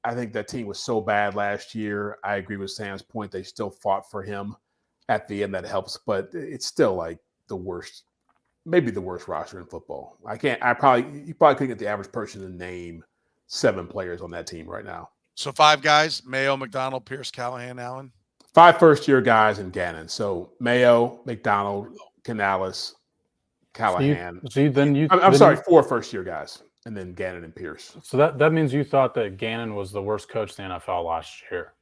I think that team was so bad last year. I agree with Sam's point. They still fought for him at the end. That helps, but it's still like the worst, maybe the worst roster in football. You probably couldn't get the average person to name 7 players on that team right now. So 5 guys: Mayo, McDonald, Pierce, Callahan, Allen. 5 first-year guys in Gannon. So Mayo, McDonald, Canales, Callahan. I'm sorry, 4 first-year guys, and then Gannon and Pierce. So that means you thought that Gannon was the worst coach in the NFL last year.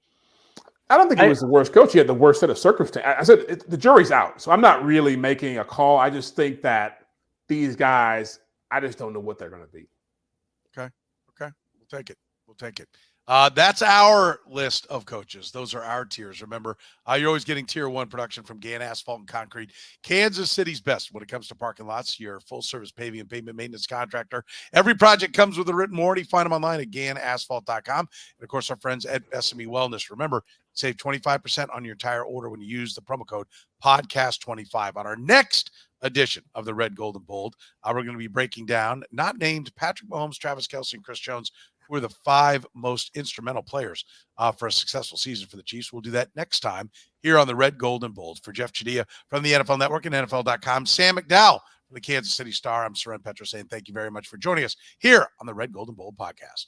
I don't think he was the worst coach. He had the worst set of circumstances. I said the jury's out, so I'm not really making a call. I just think that these guys, I just don't know what they're going to be. Okay. We'll take it. That's our list of coaches. Those are our tiers. Remember, you're always getting tier 1 production from Gann Asphalt and Concrete. Kansas City's best when it comes to parking lots. Your full-service paving and pavement maintenance contractor. Every project comes with a written warranty. Find them online at GannAsphalt.com. And, of course, our friends at SME Wellness. Remember, save 25% on your entire order when you use the promo code PODCAST25. On our next edition of the Red, Gold, and Bold, we're going to be breaking down, not named, Patrick Mahomes, Travis Kelce, and Chris Jones, who are the 5 most instrumental players for a successful season for the Chiefs. We'll do that next time here on the Red, Gold, and Bold. For Jeff Chadiha from the NFL Network and NFL.com, Sam McDowell from the Kansas City Star, I'm Soren Petro saying thank you very much for joining us here on the Red, Gold, and Bold podcast.